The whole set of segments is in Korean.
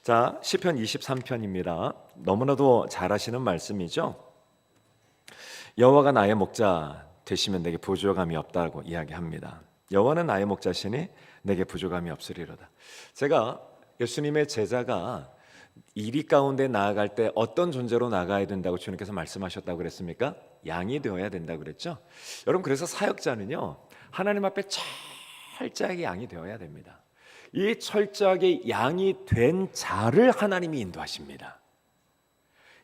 자, 시편 23편입니다. 너무나도 잘 아시는 말씀이죠. 여호와가 나의 목자 되시면 내게 부족함이 없다고 이야기합니다. 여호와는 나의 목자시니 내게 부족함이 없으리로다. 제가 예수님의 제자가 이리 가운데 나아갈 때 어떤 존재로 나가야 된다고 주님께서 말씀하셨다고 그랬습니까? 양이 되어야 된다고 그랬죠. 여러분, 그래서 사역자는요, 하나님 앞에 철저하게 양이 되어야 됩니다. 이 철저하게 양이 된 자를 하나님이 인도하십니다.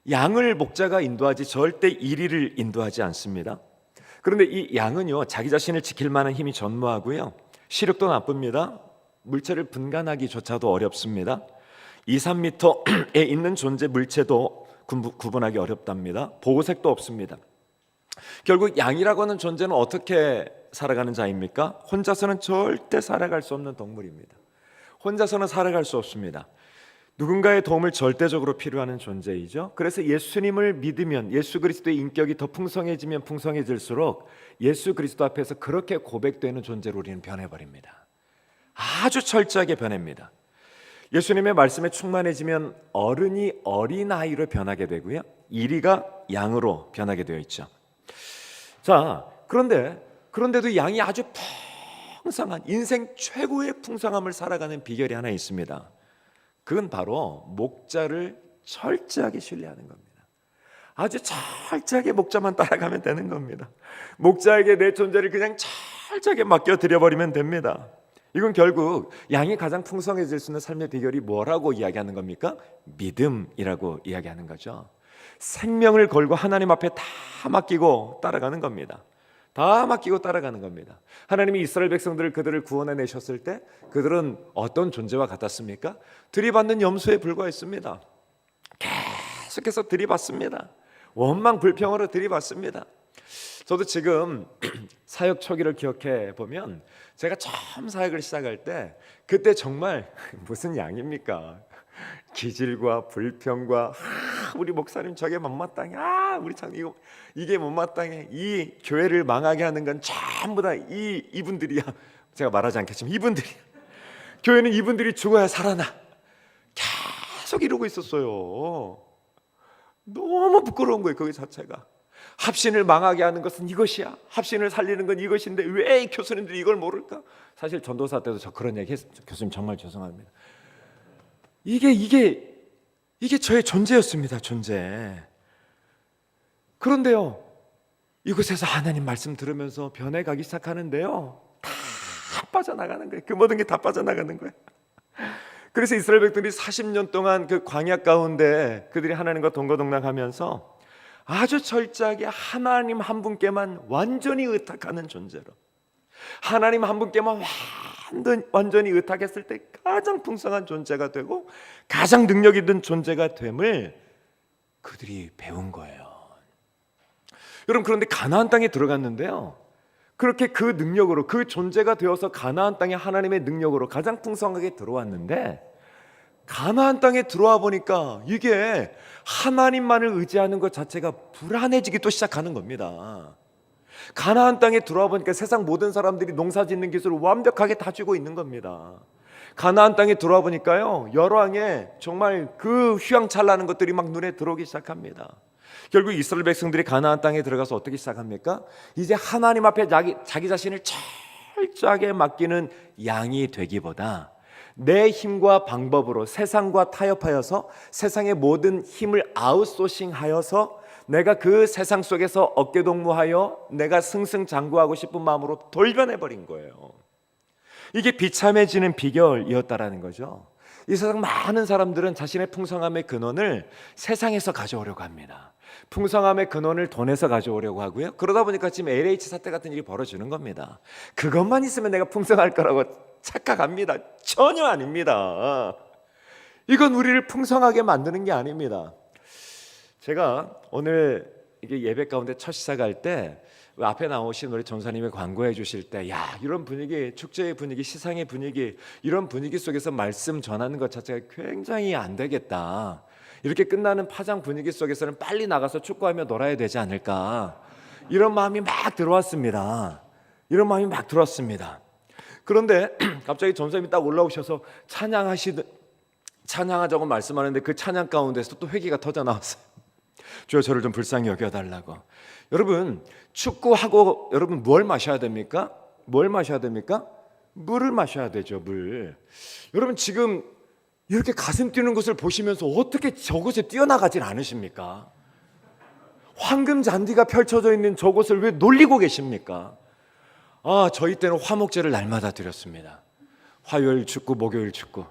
양을 목자가 인도하지 절대 이리를 인도하지 않습니다. 그런데 이 양은요, 자기 자신을 지킬 만한 힘이 전무하고요, 시력도 나쁩니다. 물체를 분간하기조차도 어렵습니다. 2, 3m에 있는 존재 물체도 구분하기 어렵답니다. 보호색도 없습니다. 결국 양이라고 하는 존재는 어떻게 살아가는 자입니까? 혼자서는 절대 살아갈 수 없는 동물입니다. 혼자서는 살아갈 수 없습니다. 누군가의 도움을 절대적으로 필요하는 존재이죠. 그래서 예수님을 믿으면, 예수 그리스도의 인격이 더 풍성해지면 풍성해질수록 예수 그리스도 앞에서 그렇게 고백되는 존재로 우리는 변해버립니다. 아주 철저하게 변합니다. 예수님의 말씀에 충만해지면 어른이 어린아이로 변하게 되고요, 이리가 양으로 변하게 되어 있죠. 자, 그런데도 양이 아주 풍성한, 인생 최고의 풍성함을 살아가는 비결이 하나 있습니다. 그건 바로 목자를 철저하게 신뢰하는 겁니다. 아주 철저하게 목자만 따라가면 되는 겁니다. 목자에게 내 존재를 그냥 철저하게 맡겨드려버리면 됩니다. 이건 결국 양이 가장 풍성해질 수 있는 삶의 비결이 뭐라고 이야기하는 겁니까? 믿음이라고 이야기하는 거죠. 생명을 걸고 하나님 앞에 다 맡기고 따라가는 겁니다. 다 맡기고 따라가는 겁니다. 하나님이 이스라엘 백성들을 그들을 구원해 내셨을 때 그들은 어떤 존재와 같았습니까? 들이받는 염소에 불과했습니다. 계속해서 들이받습니다. 원망 불평으로 들이받습니다. 저도 지금 사역 초기를 기억해 보면, 제가 처음 사역을 시작할 때 그때 정말 무슨 양입니까? 기질과 불평과 우리 목사님 저게 못마땅해, 우리 참 이게 못마땅해, 이 교회를 망하게 하는 건 전부 다 이분들이야. 제가 말하지 않겠지만 이분들이야. 교회는 이분들이 죽어야 살아나. 계속 이러고 있었어요. 너무 부끄러운 거예요, 거기 자체가. 합신을 망하게 하는 것은 이것이야, 합신을 살리는 건 이것인데 왜 이 교수님들이 이걸 모를까? 사실 전도사 때도 저 그런 얘기 했어요. 교수님 정말 죄송합니다. 이게 저의 존재였습니다. 존재. 그런데요, 이곳에서 하나님 말씀 들으면서 변해가기 시작하는데요, 다 빠져나가는 거예요. 그 모든 게 다 빠져나가는 거예요. 그래서 이스라엘 백성들이 40년 동안 그 광야 가운데 그들이 하나님과 동거동락하면서 아주 철저하게 하나님 한 분께만 완전히 의탁하는 존재로, 하나님 한 분께만 완전히 의탁했을 때 가장 풍성한 존재가 되고 가장 능력 있는 존재가 됨을 그들이 배운 거예요. 여러분, 그런데 가나안 땅에 들어갔는데요, 그렇게 그 능력으로, 그 존재가 되어서 가나안 땅에 하나님의 능력으로 가장 풍성하게 들어왔는데, 가나안 땅에 들어와 보니까 이게 하나님만을 의지하는 것 자체가 불안해지기 또 시작하는 겁니다. 가나안 땅에 들어와 보니까 세상 모든 사람들이 농사 짓는 기술을 완벽하게 다 쥐고 있는 겁니다. 가나안 땅에 들어와 보니까요, 열왕에 정말 그 휘황찬란한 것들이 막 눈에 들어오기 시작합니다. 결국 이스라엘 백성들이 가나안 땅에 들어가서 어떻게 시작합니까? 이제 하나님 앞에 자기 자신을 철저하게 맡기는 양이 되기보다 내 힘과 방법으로 세상과 타협하여서 세상의 모든 힘을 아웃소싱하여서 내가 그 세상 속에서 어깨동무하여 내가 승승장구하고 싶은 마음으로 돌변해버린 거예요. 이게 비참해지는 비결이었다라는 거죠. 이 세상 많은 사람들은 자신의 풍성함의 근원을 세상에서 가져오려고 합니다. 풍성함의 근원을 돈에서 가져오려고 하고요, 그러다 보니까 지금 LH 사태 같은 일이 벌어지는 겁니다. 그것만 있으면 내가 풍성할 거라고 착각합니다. 전혀 아닙니다. 이건 우리를 풍성하게 만드는 게 아닙니다. 제가 오늘 이게 예배 가운데 첫 시작할 때 앞에 나오신 우리 전사님이 광고해 주실 때, 이런 분위기, 축제의 분위기, 시상의 분위기, 이런 분위기 속에서 말씀 전하는 것 자체가 굉장히 안 되겠다, 이렇게 끝나는 파장 분위기 속에서는 빨리 나가서 축구하며 놀아야 되지 않을까, 이런 마음이 막 들어왔습니다. 그런데 갑자기 전사님이 딱 올라오셔서 찬양하자고 말씀하는데 그 찬양 가운데서 또 회개가 터져 나왔어요. 주여 저를 좀 불쌍히 여겨달라고. 여러분 축구하고 여러분 뭘 마셔야 됩니까? 뭘 마셔야 됩니까? 물을 마셔야 되죠. 물. 여러분 지금 이렇게 가슴 뛰는 것을 보시면서 어떻게 저곳에 뛰어나가질 않으십니까? 황금 잔디가 펼쳐져 있는 저곳을 왜 놀리고 계십니까? 저희 때는 화목제를 날마다 드렸습니다. 화요일 축구, 목요일 축구.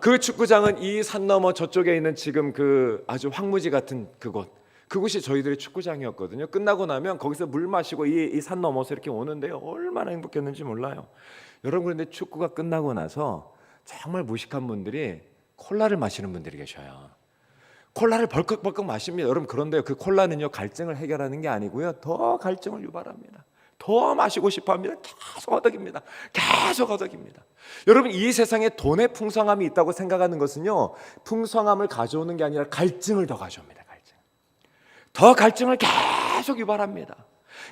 그 축구장은 이 산 너머 저쪽에 있는 지금 그 아주 황무지 같은 그곳이 저희들의 축구장이었거든요. 끝나고 나면 거기서 물 마시고 이 산 넘어서 이렇게 오는데요. 얼마나 행복했는지 몰라요. 여러분 그런데 축구가 끝나고 나서 정말 무식한 분들이 콜라를 마시는 분들이 계셔요. 콜라를 벌컥벌컥 마십니다. 여러분 그런데요, 그 콜라는요 갈증을 해결하는 게 아니고요 더 갈증을 유발합니다. 더 마시고 싶어합니다. 계속 허덕입니다. 계속 허덕입니다. 여러분 이 세상에 돈의 풍성함이 있다고 생각하는 것은요 풍성함을 가져오는 게 아니라 갈증을 더 가져옵니다. 더 갈증을 계속 유발합니다.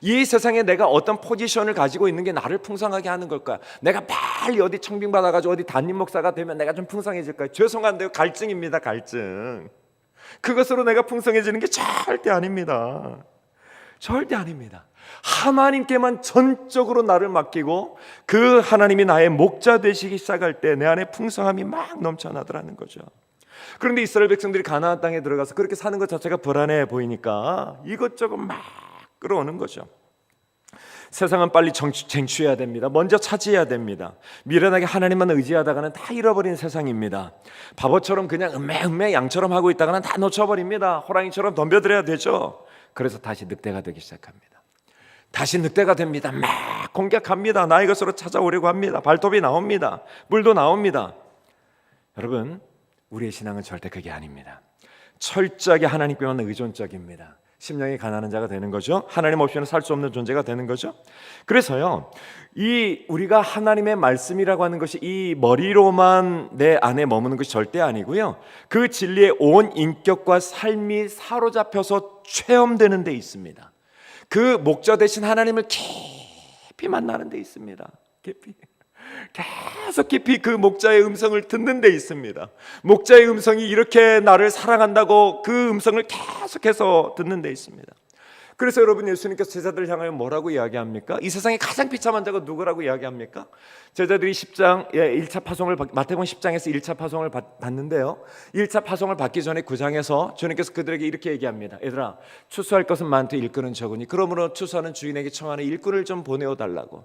이 세상에 내가 어떤 포지션을 가지고 있는 게 나를 풍성하게 하는 걸까요? 내가 빨리 어디 청빙 받아가지고 어디 담임 목사가 되면 내가 좀 풍성해질까요? 죄송한데요, 갈증입니다. 갈증. 그것으로 내가 풍성해지는 게 절대 아닙니다. 절대 아닙니다. 하나님께만 전적으로 나를 맡기고 그 하나님이 나의 목자 되시기 시작할 때 내 안에 풍성함이 막 넘쳐나더라는 거죠. 그런데 이스라엘 백성들이 가나안 땅에 들어가서 그렇게 사는 것 자체가 불안해 보이니까 이것저것 막 끌어오는 거죠. 세상은 빨리 쟁취해야 됩니다. 먼저 차지해야 됩니다. 미련하게 하나님만 의지하다가는 다 잃어버린 세상입니다. 바보처럼 그냥 음매 양처럼 하고 있다가는 다 놓쳐버립니다. 호랑이처럼 덤벼들어야 되죠. 그래서 다시 늑대가 되기 시작합니다. 다시 늑대가 됩니다. 막 공격합니다. 나의 것으로 찾아오려고 합니다. 발톱이 나옵니다. 물도 나옵니다. 여러분 우리의 신앙은 절대 그게 아닙니다. 철저하게 하나님께만 의존적입니다. 심령이 가난한 자가 되는 거죠. 하나님 없이는 살 수 없는 존재가 되는 거죠. 그래서요, 우리가 하나님의 말씀이라고 하는 것이 이 머리로만 내 안에 머무는 것이 절대 아니고요. 그 진리의 온 인격과 삶이 사로잡혀서 체험되는 데 있습니다. 그 목자 되신 하나님을 깊이 만나는 데 있습니다. 계속 깊이 그 목자의 음성을 듣는 데 있습니다. 목자의 음성이 이렇게 나를 사랑한다고 그 음성을 계속해서 듣는 데 있습니다. 그래서 여러분 예수님께서 제자들을 향하여 뭐라고 이야기합니까? 이 세상에 가장 비참한 자가 누구라고 이야기합니까? 제자들이 10장 1차 파송을 마태복음 10장에서 1차 파송을 받는데요. 1차 파송을 받기 전에 9장에서 주님께서 그들에게 이렇게 얘기합니다. 얘들아, 추수할 것은 많되 일꾼은 적으니 그러므로 추수하는 주인에게 청하는 일꾼을 좀 보내어 달라고.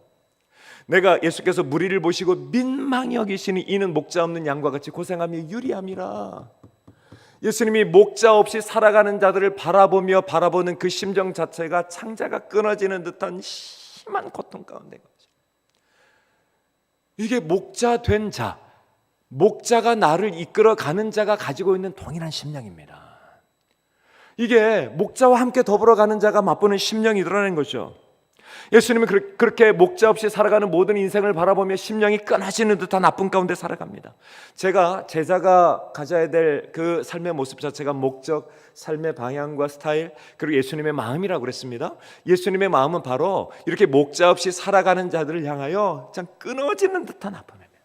내가 예수께서 무리를 보시고 민망히 여기시니 이는 목자 없는 양과 같이 고생하며 유리함이라. 예수님이 목자 없이 살아가는 자들을 바라보는 그 심정 자체가 창자가 끊어지는 듯한 심한 고통 가운데 거죠. 이게 목자 된 자, 목자가 나를 이끌어가는 자가 가지고 있는 동일한 심령입니다. 이게 목자와 함께 더불어가는 자가 맛보는 심령이더라는 거죠. 예수님은 그렇게 목자 없이 살아가는 모든 인생을 바라보며 심령이 끊어지는 듯한 아픔 가운데 살아갑니다. 제자가 가져야 될 그 삶의 모습 자체가 목적, 삶의 방향과 스타일, 그리고 예수님의 마음이라고 그랬습니다. 예수님의 마음은 바로 이렇게 목자 없이 살아가는 자들을 향하여 참 끊어지는 듯한 아픔입니다.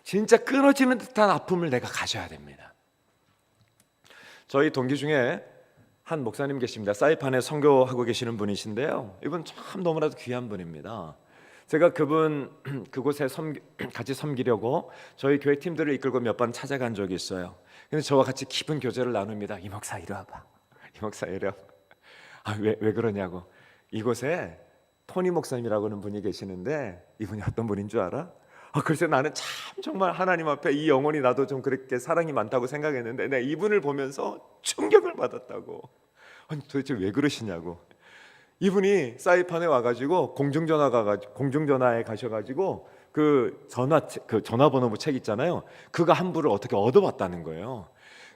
진짜 끊어지는 듯한 아픔을 내가 가져야 됩니다. 저희 동기 중에 한 목사님 계십니다. 사이판에 선교하고 계시는 분이신데요. 이분 참 너무나도 귀한 분입니다. 제가 그곳에 같이 섬기려고 저희 교회 팀들을 이끌고 몇 번 찾아간 적이 있어요. 근데 저와 같이 깊은 교제를 나눕니다. 이 목사 이리 와봐. 이 목사 이리 와봐. 왜 그러냐고. 이곳에 토니 목사님이라고 하는 분이 계시는데 이분이 어떤 분인 줄 알아? 글쎄 나는 참 정말 하나님 앞에 이 영혼이 나도 좀 그렇게 사랑이 많다고 생각했는데 내가 이분을 보면서 충격을 받았다고. 아니 도대체 왜 그러시냐고. 이분이 사이판에 와가지고 공중전화에 가셔가지고 그 전화번호부 책 있잖아요. 그거 한 부를 어떻게 얻어봤다는 거예요.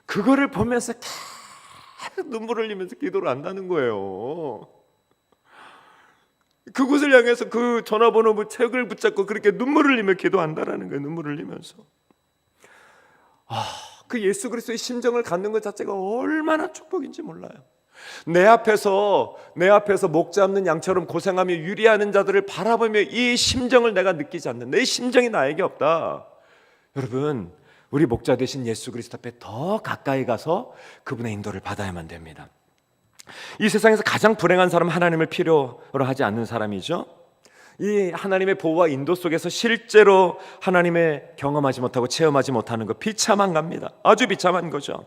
그거를 보면서 계속 눈물을 흘리면서 기도를 한다는 거예요. 그곳을 향해서 그 전화번호부 책을 붙잡고 그렇게 눈물을 흘리며 기도한다라는 거예요. 눈물을 흘리면서. 그 예수 그리스도의 심정을 갖는 것 자체가 얼마나 축복인지 몰라요. 내 앞에서 목 잡는 양처럼 고생하며 유리하는 자들을 바라보며 이 심정을 내가 느끼지 않는 내 심정이 나에게 없다. 여러분 우리 목자 되신 예수 그리스도 앞에 더 가까이 가서 그분의 인도를 받아야만 됩니다. 이 세상에서 가장 불행한 사람은 하나님을 필요로 하지 않는 사람이죠. 이 하나님의 보호와 인도 속에서 실제로 하나님의 경험하지 못하고 체험하지 못하는 거 비참한 겁니다. 아주 비참한 거죠.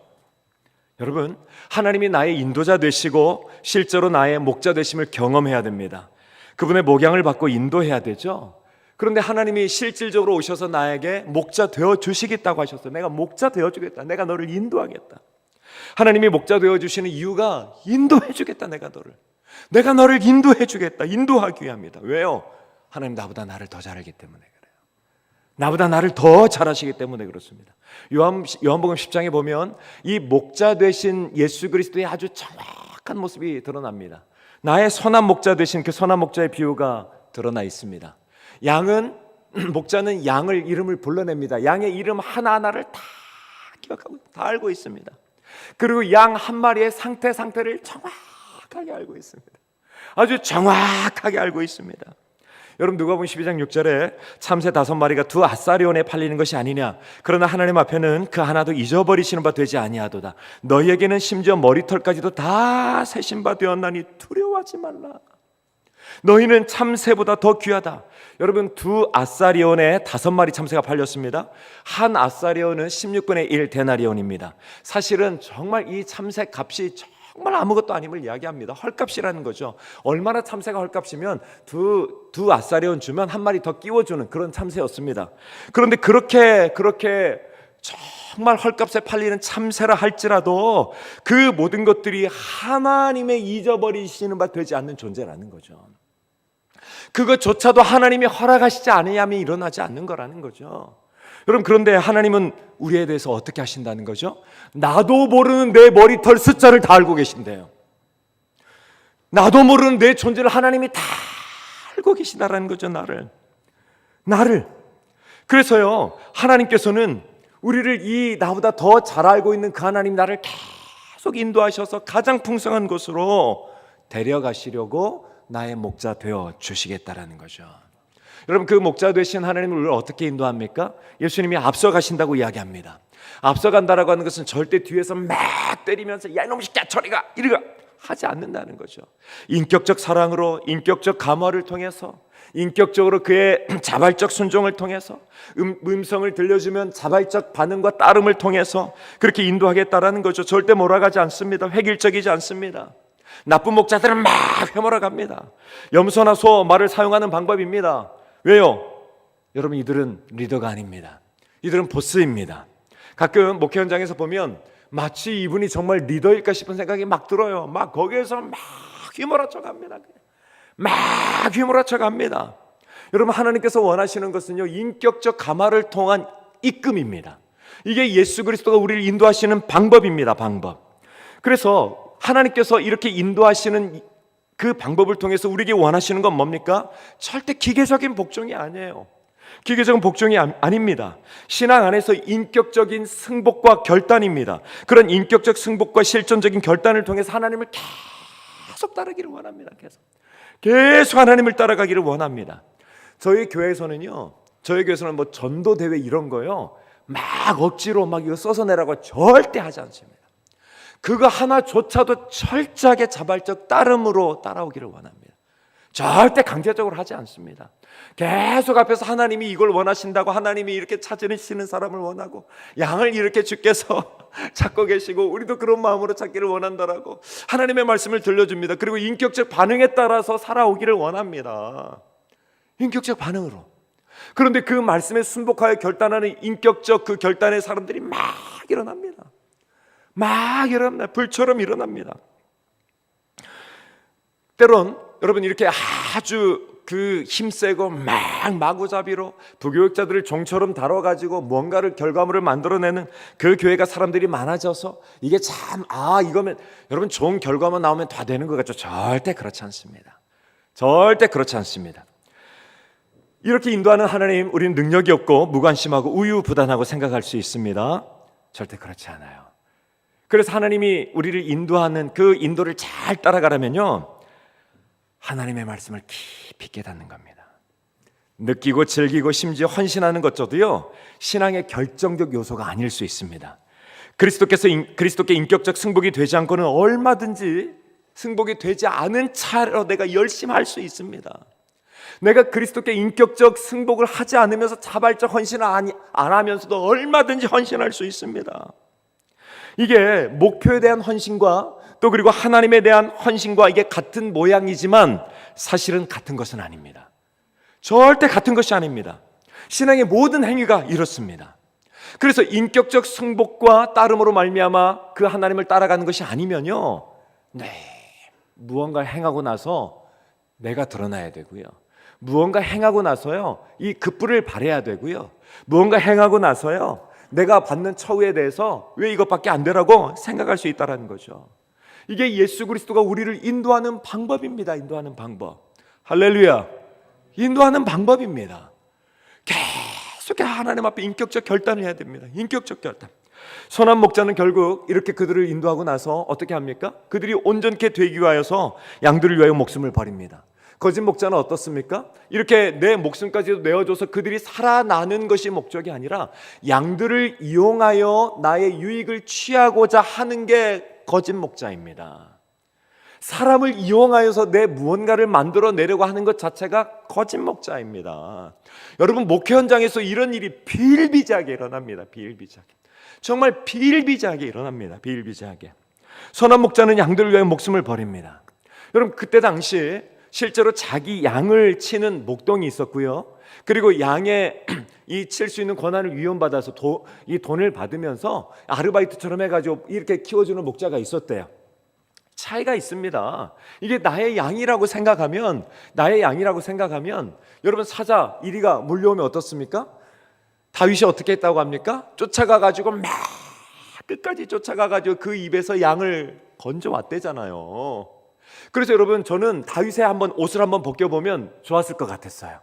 여러분, 하나님이 나의 인도자 되시고 실제로 나의 목자 되심을 경험해야 됩니다. 그분의 목양을 받고 인도해야 되죠. 그런데 하나님이 실질적으로 오셔서 나에게 목자 되어 주시겠다고 하셨어요. 내가 목자 되어 주겠다. 내가 너를 인도하겠다. 하나님이 목자 되어 주시는 이유가 인도해 주겠다. 내가 너를 인도해 주겠다. 인도하기 위함이다. 왜요? 하나님 나보다 나를 더 잘 알기 때문에 그래요. 나보다 나를 더 잘 아시기 때문에 그렇습니다. 요한복음 10장에 보면 이 목자 되신 예수 그리스도의 아주 정확한 모습이 드러납니다. 나의 선한 목자 되신 그 선한 목자의 비유가 드러나 있습니다. 목자는 양을 이름을 불러냅니다. 양의 이름 하나하나를 다 기억하고 다 알고 있습니다. 그리고 양 한 마리의 상태를 정확하게 알고 있습니다. 아주 정확하게 알고 있습니다. 여러분, 누가복음 12장 6절에 참새 5마리가 두 아사리온에 팔리는 것이 아니냐. 그러나 하나님 앞에는 그 하나도 잊어버리시는 바 되지 아니하도다. 너희에게는 심지어 머리털까지도 다 세신 바 되었나니 두려워하지 말라. 너희는 참새보다 더 귀하다. 여러분, 두 아사리온에 5마리 참새가 팔렸습니다. 한 아사리온은 16분의 1 데나리온입니다. 사실은 정말 이 참새 값이 정말 아무것도 아님을 이야기합니다. 헐값이라는 거죠. 얼마나 참새가 헐값이면 두 아사리온 주면 한 마리 더 끼워주는 그런 참새였습니다. 그런데 그렇게 정말 헐값에 팔리는 참새라 할지라도 그 모든 것들이 하나님의 잊어버리시는 바 되지 않는 존재라는 거죠. 그것조차도 하나님이 허락하시지 않으면 일어나지 않는 거라는 거죠. 여러분, 그런데 하나님은 우리에 대해서 어떻게 하신다는 거죠? 나도 모르는 내 머리털 숫자를 다 알고 계신대요. 나도 모르는 내 존재를 하나님이 다 알고 계시다라는 거죠. 나를. 그래서요, 하나님께서는 우리를 나보다 더 잘 알고 있는 그 하나님 나를 계속 인도하셔서 가장 풍성한 곳으로 데려가시려고 나의 목자 되어 주시겠다라는 거죠. 여러분, 그 목자 되신 하나님을 우리를 어떻게 인도합니까? 예수님이 앞서가신다고 이야기합니다. 앞서간다라고 하는 것은 절대 뒤에서 막 때리면서 야 이놈 새끼야 저리 가 이리 가 하지 않는다는 거죠. 인격적 사랑으로, 인격적 감화를 통해서, 인격적으로 그의 자발적 순종을 통해서, 음성을 들려주면 자발적 반응과 따름을 통해서 그렇게 인도하겠다라는 거죠. 절대 몰아가지 않습니다. 획일적이지 않습니다. 나쁜 목자들은 막 회몰아갑니다. 염소나 소 말을 사용하는 방법입니다. 왜요? 여러분, 이들은 리더가 아닙니다. 이들은 보스입니다. 가끔 목회 현장에서 보면 마치 이분이 정말 리더일까 싶은 생각이 막 들어요. 막 거기에서 막 휘몰아쳐 갑니다. 여러분, 하나님께서 원하시는 것은요, 인격적 감화를 통한 이끔입니다. 이게 예수 그리스도가 우리를 인도하시는 방법입니다. 그래서 하나님께서 이렇게 인도하시는 그 방법을 통해서 우리에게 원하시는 건 뭡니까? 절대 기계적인 복종이 아니에요. 기계적인 복종이 아닙니다. 신앙 안에서 인격적인 승복과 결단입니다. 그런 인격적 승복과 실존적인 결단을 통해서 하나님을 계속 따르기를 원합니다. 계속 하나님을 따라가기를 원합니다. 저희 교회에서는 뭐 전도 대회 이런 거요, 막 억지로 막 이거 써서 내라고 절대 하지 않습니다. 그거 하나조차도 철저하게 자발적 따름으로 따라오기를 원합니다. 절대 강제적으로 하지 않습니다. 계속 앞에서 하나님이 이걸 원하신다고, 하나님이 이렇게 찾으시는 사람을 원하고, 양을 이렇게 주께서 찾고 계시고 우리도 그런 마음으로 찾기를 원한다라고 하나님의 말씀을 들려줍니다. 그리고 인격적 반응에 따라서 살아오기를 원합니다. 인격적 반응으로. 그런데 그 말씀에 순복하여 결단하는 인격적 그 결단의 사람들이 막 일어납니다. 불처럼 일어납니다. 때론 여러분, 이렇게 아주 그 힘세고 막 마구잡이로 부교육자들을 종처럼 다뤄가지고 뭔가를 결과물을 만들어내는 그 교회가 사람들이 많아져서 이게 참 이거면 여러분 좋은 결과만 나오면 다 되는 것 같죠? 절대 그렇지 않습니다. 이렇게 인도하는 하나님, 우리는 능력이 없고 무관심하고 우유부단하고 생각할 수 있습니다. 절대 그렇지 않아요. 그래서 하나님이 우리를 인도하는 그 인도를 잘 따라가려면요, 하나님의 말씀을 깊이 깨닫는 겁니다. 느끼고 즐기고 심지어 헌신하는 것조차도요, 신앙의 결정적 요소가 아닐 수 있습니다. 그리스도께 인격적 승복이 되지 않고는 얼마든지 승복이 되지 않은 차로 내가 열심히 할 수 있습니다. 내가 그리스도께 인격적 승복을 하지 않으면서 자발적 헌신을 안 하면서도 얼마든지 헌신할 수 있습니다. 이게 목표에 대한 헌신과 또 그리고 하나님에 대한 헌신과 이게 같은 모양이지만 사실은 같은 것은 아닙니다. 절대 같은 것이 아닙니다. 신앙의 모든 행위가 이렇습니다. 그래서 인격적 승복과 따름으로 말미암아 그 하나님을 따라가는 것이 아니면요, 무언가 행하고 나서 내가 드러나야 되고요, 무언가 행하고 나서요 이 급부를 발해야 되고요, 무언가 행하고 나서요 내가 받는 처우에 대해서 왜 이것밖에 안 되라고 생각할 수 있다는 거죠. 이게 예수 그리스도가 우리를 인도하는 방법입니다. 인도하는 방법. 할렐루야. 인도하는 방법입니다. 계속 하나님 앞에 인격적 결단을 해야 됩니다. 인격적 결단. 선한 목자는 결국 이렇게 그들을 인도하고 나서 어떻게 합니까? 그들이 온전케 되기 위하여서 양들을 위하여 목숨을 버립니다. 거짓 목자는 어떻습니까? 이렇게 내 목숨까지도 내어줘서 그들이 살아나는 것이 목적이 아니라 양들을 이용하여 나의 유익을 취하고자 하는 게 거짓 목자입니다. 사람을 이용하여서 내 무언가를 만들어내려고 하는 것 자체가 거짓 목자입니다. 여러분, 목회 현장에서 이런 일이 비일비재하게 일어납니다. 비일비재하게. 정말 비일비재하게 일어납니다. 비일비재하게. 선한 목자는 양들을 위하여 목숨을 버립니다. 여러분, 그때 당시 실제로 자기 양을 치는 목동이 있었고요, 그리고 양의 이 칠 수 있는 권한을 위임받아서 이 돈을 받으면서 아르바이트처럼 해가지고 이렇게 키워주는 목자가 있었대요. 차이가 있습니다. 이게 나의 양이라고 생각하면 여러분, 사자 이리가 물려오면 어떻습니까? 다윗이 어떻게 했다고 합니까? 쫓아가가지고 막 끝까지 쫓아가가지고 그 입에서 양을 건져왔대잖아요. 그래서 여러분, 저는 다윗의 옷을 한번 벗겨보면 좋았을 것 같았어요.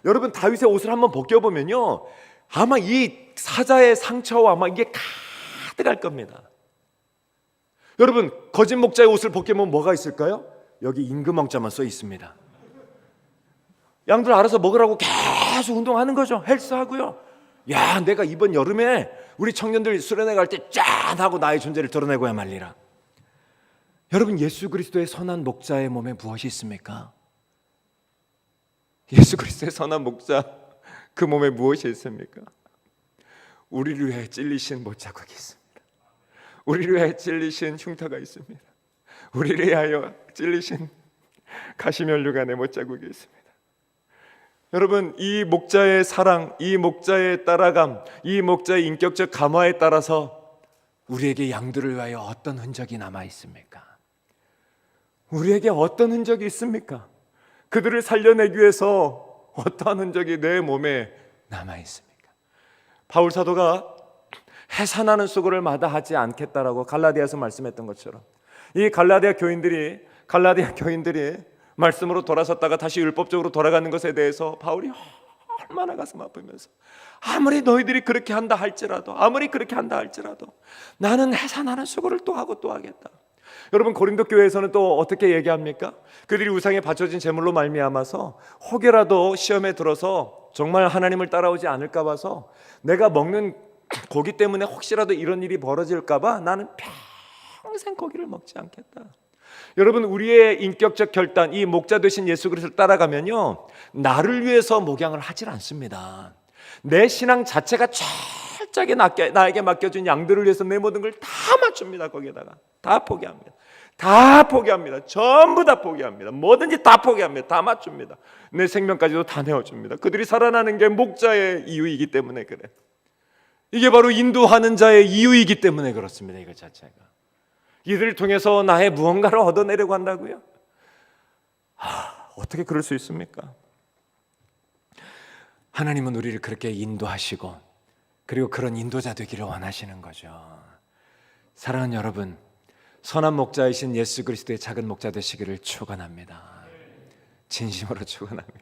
여러분, 다윗의 옷을 한번 벗겨보면요, 아마 이 사자의 상처와 아마 이게 가득할 겁니다. 여러분, 거짓 목자의 옷을 벗겨보면 뭐가 있을까요? 여기 임금왕자만 써 있습니다. 양들 알아서 먹으라고 계속 운동하는 거죠. 헬스하고요. 야, 내가 이번 여름에 우리 청년들 수련회 갈 때 짠 하고 나의 존재를 드러내고야 말리라. 여러분, 예수 그리스도의 선한 목자의 몸에 무엇이 있습니까? 예수 그리스도의 선한 목자 그 몸에 무엇이 있습니까? 우리를 위해 찔리신 못자국이 있습니다. 우리를 위해 찔리신 흉터가 있습니다. 우리를 위하여 찔리신 가시면류관의 못자국이 있습니다. 여러분, 이 목자의 사랑, 이 목자의 따라감, 이 목자의 인격적 감화에 따라서 우리에게 양들을 위하여 어떤 흔적이 남아 있습니까? 우리에게 어떤 흔적이 있습니까? 그들을 살려내기 위해서 어떠한 흔적이 내 몸에 남아 있습니까? 바울 사도가 해산하는 수고를 마다하지 않겠다라고 갈라디아서 말씀했던 것처럼 이 갈라디아 교인들이 말씀으로 돌아섰다가 다시 율법적으로 돌아가는 것에 대해서 바울이 얼마나 가슴 아프면서 아무리 너희들이 그렇게 한다 할지라도 나는 해산하는 수고를 또 하고 또 하겠다. 여러분, 고린도 교회에서는 또 어떻게 얘기합니까? 그들이 우상에 바쳐진 제물로 말미암아서 혹여라도 시험에 들어서 정말 하나님을 따라오지 않을까 봐서 내가 먹는 고기 때문에 혹시라도 이런 일이 벌어질까 봐 나는 평생 고기를 먹지 않겠다. 여러분, 우리의 인격적 결단, 이 목자 되신 예수 그리스도를 따라가면요, 나를 위해서 목양을 하질 않습니다. 내 신앙 자체가 철저하게 나에게 맡겨준 양들을 위해서 내 모든 걸 다 맞춥니다. 거기에다가 다 포기합니다. 전부 다 포기합니다. 뭐든지 다 포기합니다. 다 맞춥니다. 내 생명까지도 다 내어줍니다. 그들이 살아나는 게 목자의 이유이기 때문에 그래. 이게 바로 인도하는 자의 이유이기 때문에 그렇습니다. 이거 자체가. 이들을 통해서 나의 무언가를 얻어내려고 한다고요? 어떻게 그럴 수 있습니까? 하나님은 우리를 그렇게 인도하시고 그리고 그런 인도자 되기를 원하시는 거죠. 사랑하는 여러분, 선한 목자이신 예수 그리스도의 작은 목자 되시기를 축원합니다. 진심으로 축원합니다.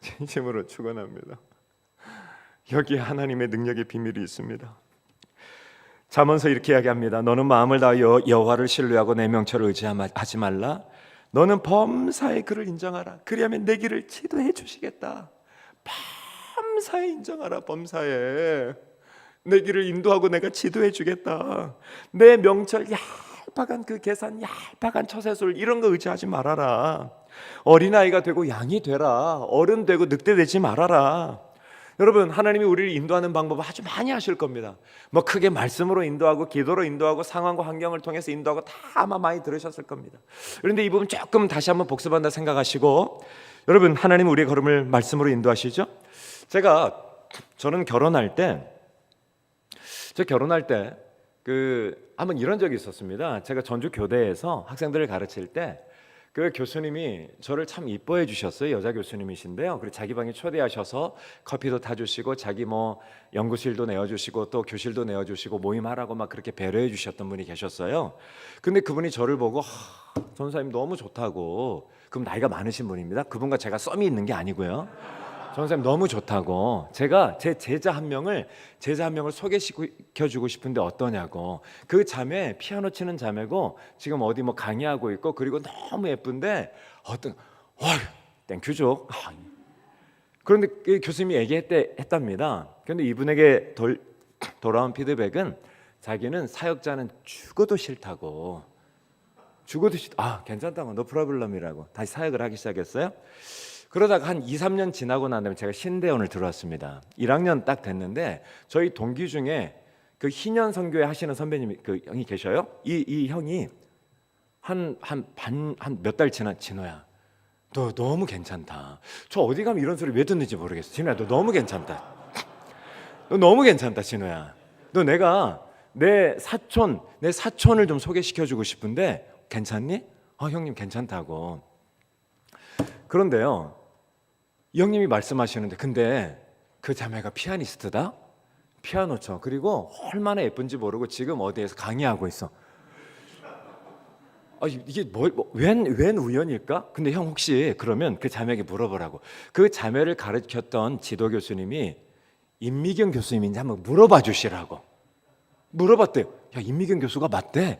진심으로 축원합니다. 여기에 하나님의 능력의 비밀이 있습니다. 잠언서 이렇게 이야기합니다. 너는 마음을 다하여 여호와를 신뢰하고 내 명철을 의지하지 말라. 너는 범사의 그를 인정하라. 그리하면 내 길을 지도해 주시겠다. 범사에 인정하라. 범사에 내 길을 인도하고 내가 지도해 주겠다. 내 명철 얄팍한 그 계산, 얄팍한 처세술 이런 거 의지하지 말아라. 어린아이가 되고 양이 되라. 어른 되고 늑대 되지 말아라. 여러분, 하나님이 우리를 인도하는 방법을 아주 많이 하실 겁니다. 뭐 크게 말씀으로 인도하고 기도로 인도하고 상황과 환경을 통해서 인도하고 다 아마 많이 들으셨을 겁니다. 그런데 이 부분 조금 다시 한번 복습한다 생각하시고, 여러분, 하나님 우리의 걸음을 말씀으로 인도하시죠. 저는 결혼할 때 한번 이런 적이 있었습니다. 제가 전주 교대에서 학생들을 가르칠 때 그 교수님이 저를 참 이뻐해 주셨어요. 여자 교수님이신데요. 그리고 자기 방에 초대하셔서 커피도 타주시고 자기 뭐 연구실도 내어주시고 또 교실도 내어주시고 모임하라고 막 그렇게 배려해 주셨던 분이 계셨어요. 근데 그분이 저를 보고 전사님 너무 좋다고. 그럼 나이가 많으신 분입니다. 그분과 제가 썸이 있는 게 아니고요. 전사님 너무 좋다고. 제가 제 제자 한 명을 소개시켜주고 싶은데 어떠냐고. 그 자매 피아노 치는 자매고 지금 어디 뭐 강의하고 있고 그리고 너무 예쁜데 땡큐죠. 그런데 그 교수님이 얘기했답니다. 그런데 이분에게 돌아온 피드백은 자기는 사역자는 죽어도 싫다고. 괜찮다고. 노 프로블럼이라고. 다시 사역을 하기 시작했어요. 그러다가 한 2, 3년 지나고 난 다음에 제가 신대원을 들어왔습니다. 1학년 딱 됐는데 저희 동기 중에 그 희년 선교회 하시는 선배님이 그 형이 계셔요. 이 형이 한 몇 달 지나 진호야. 너 너무 괜찮다. 저 어디 가면 이런 소리 왜 듣는지 모르겠어. 진호야, 너 너무 괜찮다. 너 너무 괜찮다, 진호야. 너 내가 내 사촌을 좀 소개시켜주고 싶은데 괜찮니? 형님 괜찮다고. 그런데요, 이 형님이 말씀하시는데 근데 그 자매가 피아니스트다? 피아노 쳐. 그리고 얼마나 예쁜지 모르고 지금 어디에서 강의하고 있어. 이게 웬 우연일까? 근데 형 혹시 그러면 그 자매에게 물어보라고. 그 자매를 가르쳤던 지도 교수님이 임미경 교수님인지 한번 물어봐 주시라고. 물어봤대요. 야, 임미경 교수가 맞대.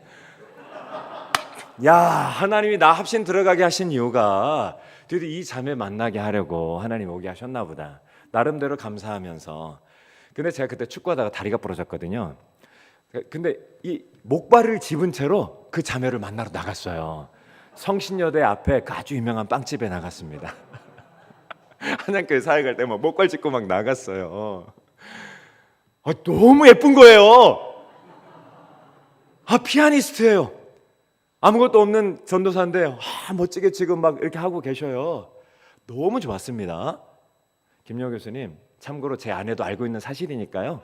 야, 하나님이 나 합신 들어가게 하신 이유가 드디어 이 자매 만나게 하려고 하나님 오게 하셨나 보다. 나름대로 감사하면서. 근데 제가 그때 축구하다가 다리가 부러졌거든요. 근데 이 목발을 집은 채로 그 자매를 만나러 나갔어요. 성신여대 앞에 그 아주 유명한 빵집에 나갔습니다. 한양교회 사역할 때 뭐 목발 짚고 막 나갔어요. 너무 예쁜 거예요. 피아니스트예요. 아무것도 없는 전도사인데 멋지게 지금 막 이렇게 하고 계셔요. 너무 좋았습니다. 김영호 교수님, 참고로 제 아내도 알고 있는 사실이니까요.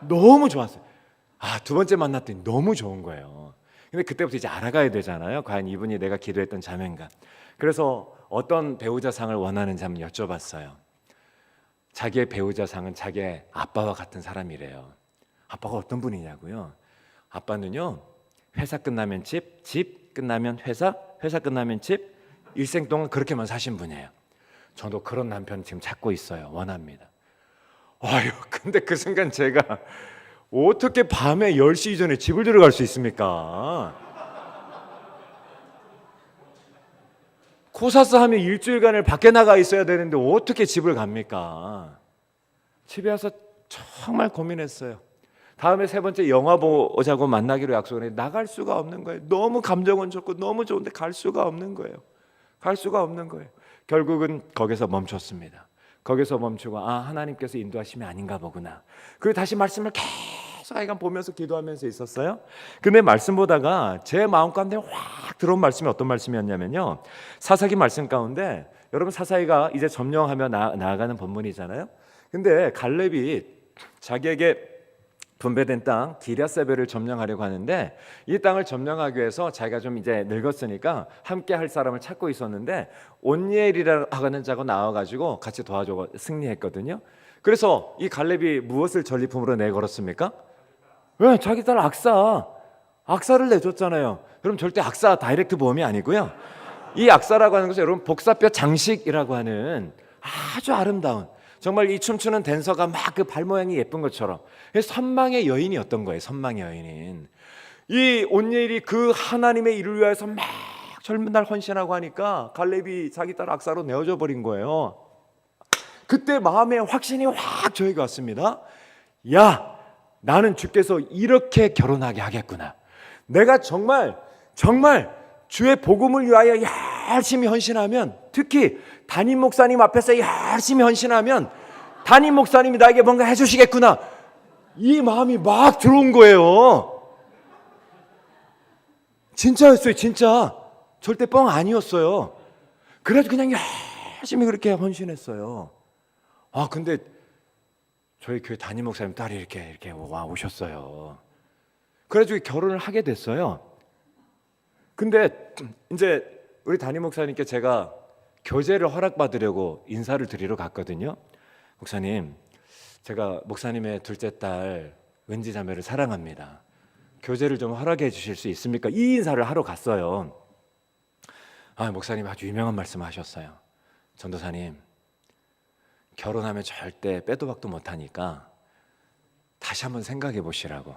너무 좋았어요. 두 번째 만났더니 너무 좋은 거예요. 근데 그때부터 이제 알아가야 되잖아요. 과연 이분이 내가 기도했던 자매인가. 그래서 어떤 배우자상을 원하는지 한번 여쭤봤어요. 자기의 배우자상은 자기의 아빠와 같은 사람이래요. 아빠가 어떤 분이냐고요? 아빠는요, 회사 끝나면 집 끝나면 회사 끝나면 집, 일생 동안 그렇게만 사신 분이에요. 저도 그런 남편 지금 찾고 있어요. 원합니다. 근데 그 순간 제가 어떻게 밤에 10시 이전에 집을 들어갈 수 있습니까? 코사스 하면 일주일간을 밖에 나가 있어야 되는데 어떻게 집을 갑니까? 집에 와서 정말 고민했어요. 다음에 세 번째 영화 보자고 만나기로 약속을 했는데 나갈 수가 없는 거예요. 너무 감정은 좋고 너무 좋은데 갈 수가 없는 거예요. 결국은 거기서 멈췄습니다. 거기서 멈추고 하나님께서 인도하심이 아닌가 보구나. 그리고 다시 말씀을 계속 하여간 보면서 기도하면서 있었어요. 근데 말씀 보다가 제 마음 가운데 확 들어온 말씀이 어떤 말씀이었냐면요, 사사기 말씀 가운데, 여러분 사사기가 이제 점령하며 나아가는 본문이잖아요. 근데 갈렙이 자기에게 분배된 땅 기랴세벨을 점령하려고 하는데, 이 땅을 점령하기 위해서 자기가 좀 이제 늙었으니까 함께 할 사람을 찾고 있었는데 온니엘이라고 하는 자가 나와가지고 같이 도와줘 승리했거든요. 그래서 이 갈렙이 무엇을 전리품으로 내걸었습니까? 왜? 자기 딸 악사를 내줬잖아요. 그럼 절대 악사 다이렉트 보험이 아니고요. 이 악사라고 하는 것은 여러분 복사뼈 장식이라고 하는 아주 아름다운, 정말 이 춤추는 댄서가 막 그 발 모양이 예쁜 것처럼 선망의 여인이었던 거예요. 선망의 여인인 이 온니엘이 그 하나님의 일을 위해서 막 젊은 날 헌신하고 하니까 갈렙이 자기 딸 악사로 내어줘 버린 거예요. 그때 마음에 확신이 확 저에게 왔습니다. 야, 나는 주께서 이렇게 결혼하게 하겠구나. 내가 정말 주의 복음을 위하여 열심히 헌신하면, 특히 담임 목사님 앞에서 열심히 헌신하면 담임 목사님이 나에게 뭔가 해주시겠구나. 이 마음이 막 들어온 거예요. 진짜였어요. 진짜. 절대 뻥 아니었어요. 그래도 그냥 열심히 그렇게 헌신했어요. 근데 저희 교회 담임 목사님 딸이 이렇게 와 오셨어요. 그래가지고 결혼을 하게 됐어요. 근데 이제 우리 담임 목사님께 제가 교제를 허락받으려고 인사를 드리러 갔거든요. 목사님, 제가 목사님의 둘째 딸 은지 자매를 사랑합니다. 교제를 좀 허락해 주실 수 있습니까? 이 인사를 하러 갔어요. 목사님 아주 유명한 말씀 하셨어요. 전도사님, 결혼하면 절대 빼도 박도 못하니까 다시 한번 생각해 보시라고.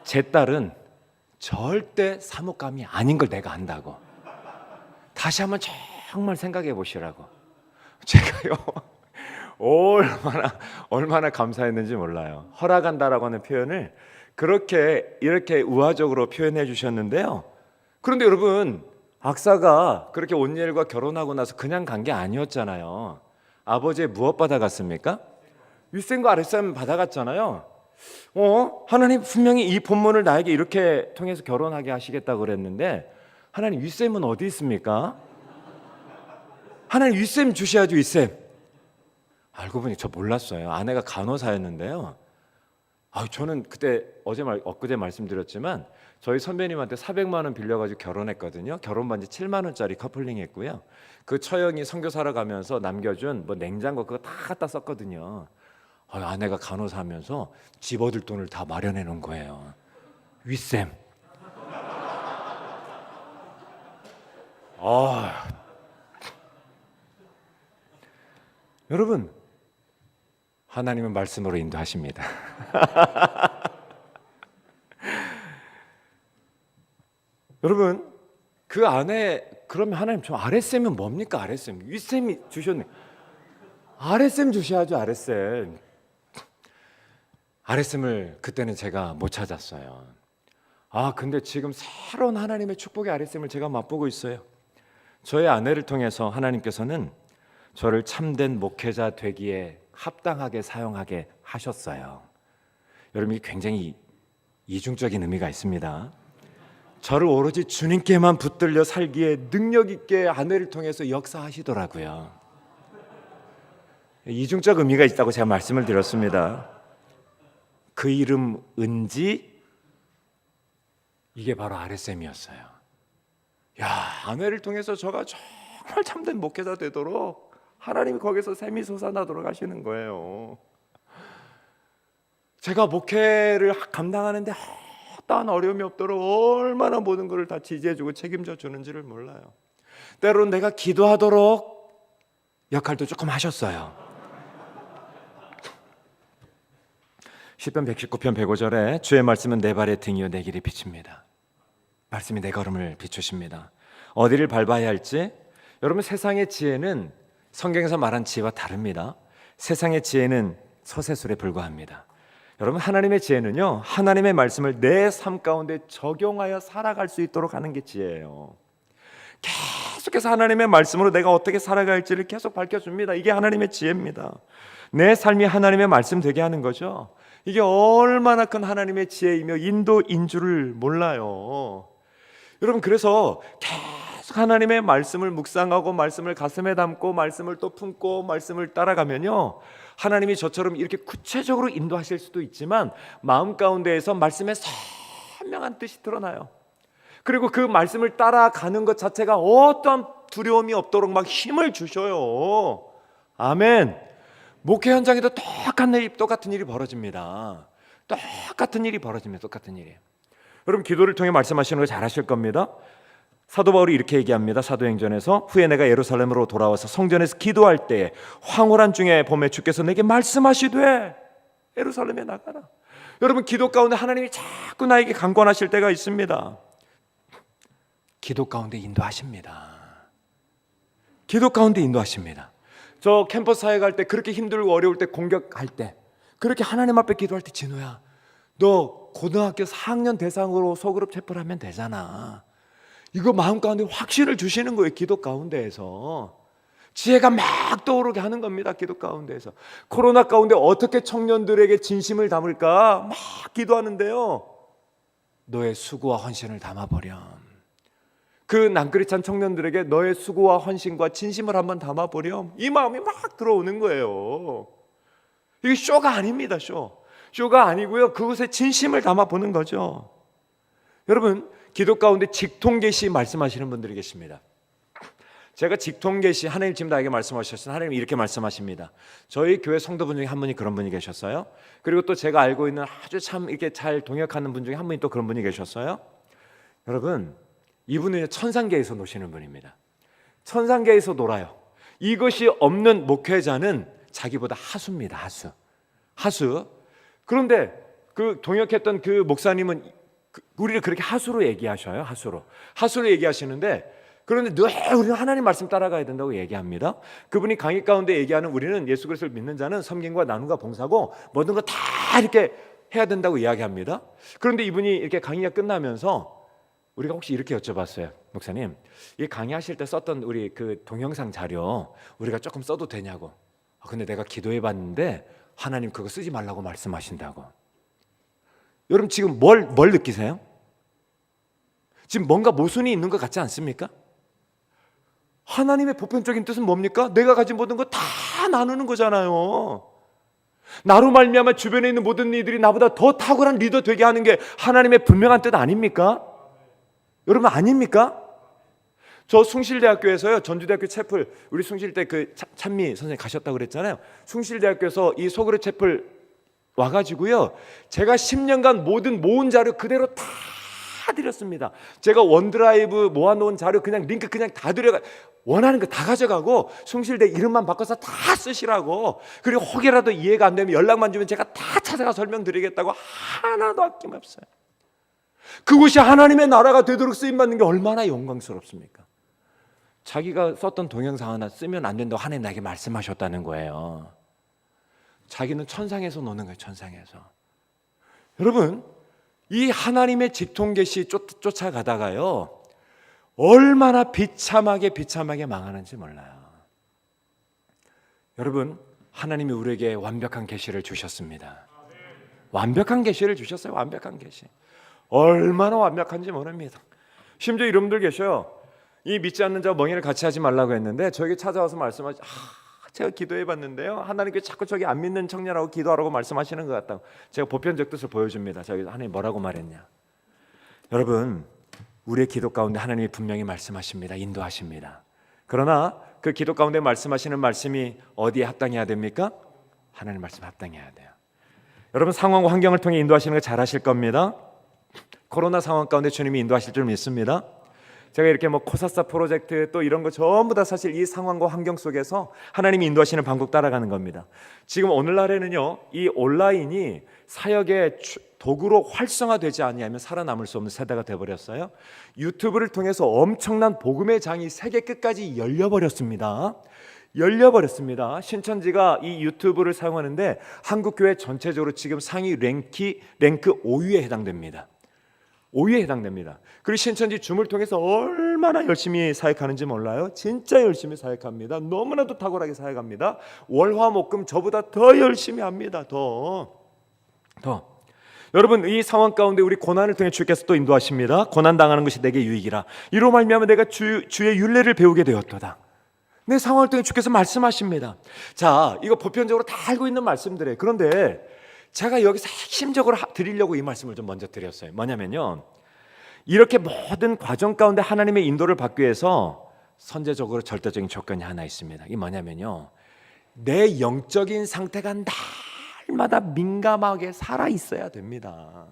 제 딸은 절대 사목감이 아닌 걸 내가 안다고. 다시 한번 정말 생각해 보시라고. 제가요 얼마나 감사했는지 몰라요. 허락한다라고 하는 표현을 이렇게 우화적으로 표현해 주셨는데요. 그런데 여러분, 악사가 그렇게 온니엘과 결혼하고 나서 그냥 간 게 아니었잖아요. 아버지의 무엇 받아갔습니까? 윗셈과 아랫셈 받아갔잖아요. 하나님 분명히 이 본문을 나에게 이렇게 통해서 결혼하게 하시겠다고 그랬는데 하나님 윗셈은 어디 있습니까? 하나님 윗셈 주셔야죠. 윗셈. 알고 보니 저 몰랐어요. 아내가 간호사였는데요. 저는 그때 엊그제 말씀드렸지만 저희 선배님한테 400만 원 빌려가지고 결혼했거든요. 결혼 반지 7만 원짜리 커플링 했고요. 그 처형이 선교사러 가면서 남겨준 냉장고 그거 다 갖다 썼거든요. 아내가 간호사하면서 집 얻을 돈을 다 마련해 놓은 거예요. 윗셈. 여러분, 하나님은 말씀으로 인도하십니다. 여러분, 그 안에 그러면 하나님 좀 아랫셈은 뭡니까? 아랫셈. 윗셈이 주셨네. 아랫셈 주셔야죠. 아랫셈. 아랫셈을 그때는 제가 못 찾았어요. 근데 지금 새로운 하나님의 축복의 아랫셈을 제가 맛보고 있어요. 저의 아내를 통해서 하나님께서는 저를 참된 목회자 되기에 합당하게 사용하게 하셨어요. 여러분, 이게 굉장히 이중적인 의미가 있습니다. 저를 오로지 주님께만 붙들려 살기에 능력 있게 아내를 통해서 역사하시더라고요. 이중적 의미가 있다고 제가 말씀을 드렸습니다. 그 이름 은지, 이게 바로 아랫셈이었어요. 아내를 통해서 저가 정말 참된 목회자 되도록 하나님이 거기서 샘이 솟아나도록 하시는 거예요. 제가 목회를 감당하는데 어떠한 어려움이 없도록 얼마나 모든 것을 다 지지해주고 책임져 주는지를 몰라요. 때로는 내가 기도하도록 역할도 조금 하셨어요. 시편 119편 105절에 주의 말씀은 내 발의 등이요 내 길이 빛입니다. 말씀이 내 걸음을 비추십니다. 어디를 밟아야 할지, 여러분, 세상의 지혜는 성경에서 말한 지혜와 다릅니다. 세상의 지혜는 서세술에 불과합니다. 여러분, 하나님의 지혜는요, 하나님의 말씀을 내 삶 가운데 적용하여 살아갈 수 있도록 하는 게 지혜예요. 계속해서 하나님의 말씀으로 내가 어떻게 살아갈지를 계속 밝혀줍니다. 이게 하나님의 지혜입니다. 내 삶이 하나님의 말씀 되게 하는 거죠. 이게 얼마나 큰 하나님의 지혜이며 인도인 줄을 몰라요. 여러분, 그래서 계속 하나님의 말씀을 묵상하고 말씀을 가슴에 담고 말씀을 또 품고 말씀을 따라가면요, 하나님이 저처럼 이렇게 구체적으로 인도하실 수도 있지만 마음 가운데에서 말씀의 선명한 뜻이 드러나요. 그리고 그 말씀을 따라가는 것 자체가 어떠한 두려움이 없도록 막 힘을 주셔요. 아멘. 목회 현장에도 똑같은 일이 벌어집니다. 똑같은 일이. 여러분, 기도를 통해 말씀하시는 거 잘 아실 겁니다. 사도 바울이 이렇게 얘기합니다. 사도행전에서 후에 내가 예루살렘으로 돌아와서 성전에서 기도할 때에 황홀한 중에 봄에 주께서 내게 말씀하시되 예루살렘에 나가라. 여러분, 기도 가운데 하나님이 자꾸 나에게 강권하실 때가 있습니다. 기도 가운데 인도하십니다. 기도 가운데 인도하십니다. 저 캠퍼스 사회 갈 때 그렇게 힘들고 어려울 때 공격할 때 그렇게 하나님 앞에 기도할 때 진호야 너 고등학교 4학년 대상으로 소그룹 체포를 하면 되잖아. 이거 마음 가운데 확신을 주시는 거예요. 기도 가운데에서 지혜가 막 떠오르게 하는 겁니다. 기도 가운데에서 코로나 가운데 어떻게 청년들에게 진심을 담을까 막 기도하는데요. 너의 수고와 헌신을 담아버렴. 그 남크리스찬 청년들에게 너의 수고와 헌신과 진심을 한번 담아보렴. 이 마음이 막 들어오는 거예요. 이게 쇼가 아닙니다. 쇼가 아니고요. 그것에 진심을 담아보는 거죠. 여러분 기도 가운데 직통계시 말씀하시는 분들이 계십니다. 제가 직통계시 하나님 지금 나에게 말씀하셨어요. 하나님 이렇게 말씀하십니다. 저희 교회 성도분 중에 한 분이 그런 분이 계셨어요. 그리고 또 제가 알고 있는 아주 참 이렇게 잘 동역하는 분 중에 한 분이 또 그런 분이 계셨어요. 여러분 이분은 천상계에서 노시는 분입니다. 천상계에서 놀아요. 이것이 없는 목회자는 자기보다 하수입니다. 하수. 그런데 그 동역했던 그 목사님은 우리를 그렇게 하수로 얘기하셔요. 하수로 얘기하시는데 그런데 늘 우리는 하나님 말씀 따라가야 된다고 얘기합니다. 그분이 강의 가운데 얘기하는 우리는 예수 그리스도를 믿는 자는 섬김과 나눔과 봉사고 모든 거 다 이렇게 해야 된다고 이야기합니다. 그런데 이분이 이렇게 강의가 끝나면서 우리가 혹시 이렇게 여쭤봤어요. 목사님, 이 강의하실 때 썼던 우리 그 동영상 자료 우리가 조금 써도 되냐고. 근데 내가 기도해봤는데 하나님 그거 쓰지 말라고 말씀하신다고. 여러분 지금 뭘 느끼세요? 지금 뭔가 모순이 있는 것 같지 않습니까? 하나님의 보편적인 뜻은 뭡니까? 내가 가진 모든 거 다 나누는 거잖아요. 나로 말미암아 주변에 있는 모든 이들이 나보다 더 탁월한 리더 되게 하는 게 하나님의 분명한 뜻 아닙니까? 여러분 아닙니까? 저 숭실대학교에서요, 전주대학교 채플, 우리 숭실대 그 찬미 선생님 가셨다고 그랬잖아요. 숭실대학교에서 이 소그룹 채플 와가지고요, 제가 10년간 모든 모은 자료 그대로 다 드렸습니다. 제가 원드라이브 모아놓은 자료 그냥 링크 그냥 다 드려가, 원하는 거 다 가져가고 숭실대 이름만 바꿔서 다 쓰시라고. 그리고 혹이라도 이해가 안 되면 연락만 주면 제가 다 찾아가 설명드리겠다고 하나도 아낌없어요. 그곳이 하나님의 나라가 되도록 쓰임받는 게 얼마나 영광스럽습니까? 자기가 썼던 동영상 하나 쓰면 안 된다고 하나님 나에게 말씀하셨다는 거예요. 자기는 천상에서 노는 거예요. 천상에서. 여러분 이 하나님의 직통계시 쫓아가다가요 얼마나 비참하게 망하는지 몰라요. 여러분 하나님이 우리에게 완벽한 계시를 주셨습니다. 완벽한 계시를 주셨어요. 완벽한 계시. 얼마나 완벽한지 모릅니다. 심지어 이런 분들 계셔요. 이 믿지 않는 자와 멍에를 같이 하지 말라고 했는데 저에게 찾아와서 말씀하시, 제가 기도해봤는데요, 하나님께 자꾸 저기 안 믿는 청년하고 기도하라고 말씀하시는 것 같다고. 제가 보편적 뜻을 보여줍니다. 저기 하나님 뭐라고 말했냐. 여러분 우리의 기도 가운데 하나님이 분명히 말씀하십니다. 인도하십니다. 그러나 그 기도 가운데 말씀하시는 말씀이 어디에 합당해야 됩니까? 하나님 말씀에 합당해야 돼요. 여러분 상황과 환경을 통해 인도하시는 거 잘 하실 겁니다. 코로나 상황 가운데 주님이 인도하실 줄 믿습니다. 제가 이렇게 뭐 코사사 프로젝트 또 이런 거 전부 다 사실 이 상황과 환경 속에서 하나님이 인도하시는 방법 따라가는 겁니다. 지금 오늘날에는요 이 온라인이 사역의 도구로 활성화되지 않으면 살아남을 수 없는 세대가 되어버렸어요. 유튜브를 통해서 엄청난 복음의 장이 세계 끝까지 열려버렸습니다. 신천지가 이 유튜브를 사용하는데 한국교회 전체적으로 지금 상위 랭크 5위에 해당됩니다. 5위에 해당됩니다. 그리고 신천지 줌을 통해서 얼마나 열심히 사역하는지 몰라요? 진짜 열심히 사역합니다. 너무나도 탁월하게 사역합니다. 월화목금 저보다 더 열심히 합니다. 더. 여러분 이 상황 가운데 우리 고난을 통해 주께서 또 인도하십니다. 고난 당하는 것이 내게 유익이라. 이로 말미암아 내가 주의 율례를 배우게 되었도다. 내 상황을 통해 주께서 말씀하십니다. 자, 이거 보편적으로 다 알고 있는 말씀들이에요. 그런데 제가 여기서 핵심적으로 드리려고 이 말씀을 좀 먼저 드렸어요. 뭐냐면요, 이렇게 모든 과정 가운데 하나님의 인도를 받기 위해서 선제적으로 절대적인 조건이 하나 있습니다. 이게 뭐냐면요, 내 영적인 상태가 날마다 민감하게 살아 있어야 됩니다.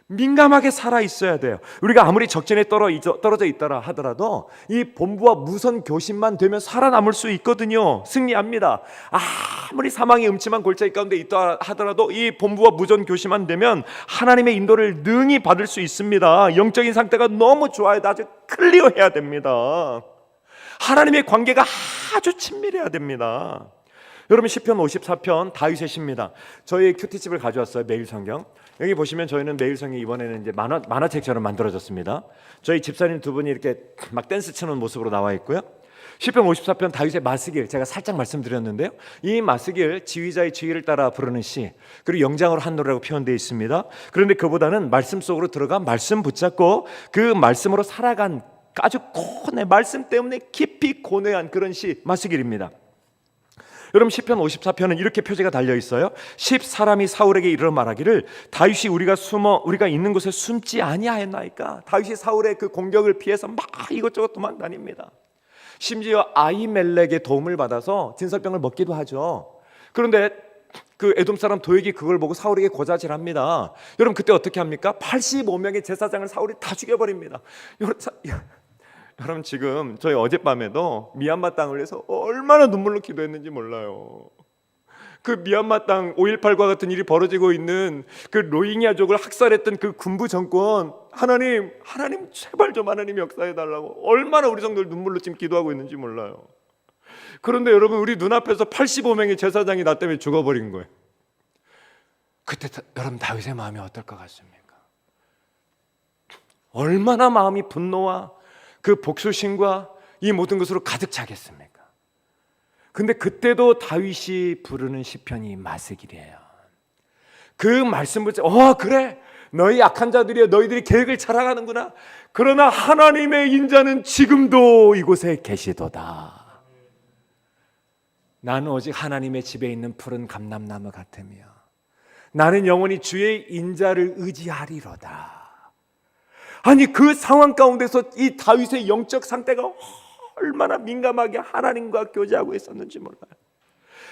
민감하게 살아 있어야 돼요. 우리가 아무리 적진에 떨어져 있더라 하더라도 이 본부와 무선 교신만 되면 살아남을 수 있거든요. 승리합니다. 아무리 사망의 음침한 골짜기 가운데 있다 하더라도 이 본부와 무선 교신만 되면 하나님의 인도를 능히 받을 수 있습니다. 영적인 상태가 너무 좋아야 돼. 아주 클리어해야 됩니다. 하나님의 관계가 아주 친밀해야 됩니다. 여러분, 시편 54편 다윗의 시입니다. 저희 큐티집을 가져왔어요. 매일 성경. 여기 보시면 저희는 매일 성경 이번에는 이제 만화책처럼 만들어졌습니다. 저희 집사님 두 분이 이렇게 막 댄스 추는 모습으로 나와 있고요. 시편 54편 다윗의 마스길, 제가 살짝 말씀드렸는데요. 이 마스길, 지휘자의 지휘를 따라 부르는 시, 그리고 영장으로 한 노래라고 표현되어 있습니다. 그런데 그보다는 말씀 속으로 들어가 말씀 붙잡고 그 말씀으로 살아간 아주 말씀 때문에 깊이 고뇌한 그런 시, 마스길입니다. 여러분, 시편 54편은 이렇게 표제가 달려 있어요. 10사람이 사울에게 이르러 말하기를 다윗이 우리가 있는 곳에 숨지 아니하였나이까. 다윗이 사울의 그 공격을 피해서 막 이것저것 도망 다닙니다. 심지어 아히멜렉의 도움을 받아서 진설병을 먹기도 하죠. 그런데 그 에돔 사람 도액이 그걸 보고 사울에게 고자질합니다. 여러분, 그때 어떻게 합니까? 85명의 제사장을 사울이 다 죽여버립니다. 여러분, 지금 저희 어젯밤에도 미얀마 땅을 위해서 얼마나 눈물로 기도했는지 몰라요. 그 미얀마 땅 5.18과 같은 일이 벌어지고 있는 그 로힝야족을 학살했던 그 군부 정권, 하나님 제발 좀 하나님 역사해달라고 얼마나 우리 성도들 눈물로 지금 기도하고 있는지 몰라요. 그런데 여러분, 우리 눈앞에서 85명의 제사장이 나 때문에 죽어버린 거예요. 그때 여러분, 다윗의 마음이 어떨 것 같습니까? 얼마나 마음이 분노와 그 복수심과 이 모든 것으로 가득 차겠습니까? 근데 그때도 다윗이 부르는 시편이 마스길이에요. 그 말씀 붙여, 그래, 너희 악한 자들이여, 너희들이 계획을 잘하는구나. 그러나 하나님의 인자는 지금도 이곳에 계시도다. 나는 오직 하나님의 집에 있는 푸른 감람나무 같으며 나는 영원히 주의 인자를 의지하리로다. 아니, 그 상황 가운데서 이 다윗의 영적 상태가 얼마나 민감하게 하나님과 교제하고 있었는지 몰라요.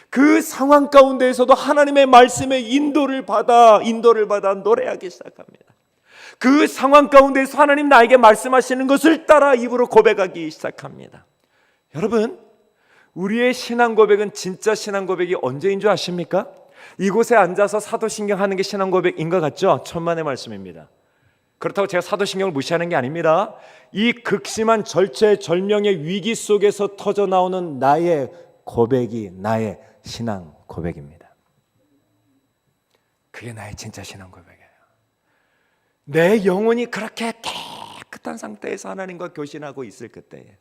그 상황 가운데에서도 하나님의 말씀의 인도를 받아 노래하기 시작합니다. 그 상황 가운데서 하나님 나에게 말씀하시는 것을 따라 입으로 고백하기 시작합니다. 여러분, 우리의 신앙 고백은 진짜 신앙 고백이 언제인 줄 아십니까? 이곳에 앉아서 사도신경 하는 게 신앙 고백인 것 같죠? 천만의 말씀입니다. 그렇다고 제가 사도신경을 무시하는 게 아닙니다. 이 극심한 절체절명의 위기 속에서 터져 나오는 나의 고백이 나의 신앙 고백입니다. 그게 나의 진짜 신앙 고백이에요. 내 영혼이 그렇게 깨끗한 상태에서 하나님과 교신하고 있을 그때에,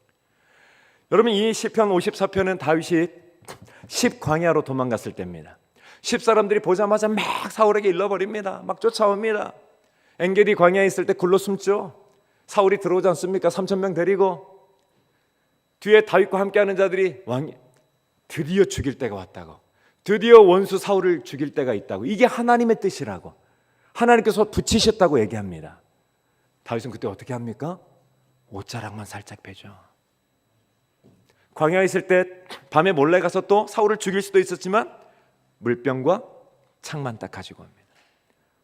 여러분, 이 시편 54편은 다윗이 10광야로 도망갔을 때입니다. 10사람들이 보자마자 막 사울에게 일러버립니다. 막 쫓아옵니다. 엔게디 광야에 있을 때 굴러 숨죠. 사울이 들어오지 않습니까? 3,000명 데리고. 뒤에 다윗과 함께하는 자들이 드디어 죽일 때가 왔다고, 드디어 원수 사울을 죽일 때가 있다고, 이게 하나님의 뜻이라고, 하나님께서 붙이셨다고 얘기합니다. 다윗은 그때 어떻게 합니까? 옷자락만 살짝 빼죠. 광야에 있을 때 밤에 몰래 가서 또 사울을 죽일 수도 있었지만 물병과 창만 딱 가지고 옵니다.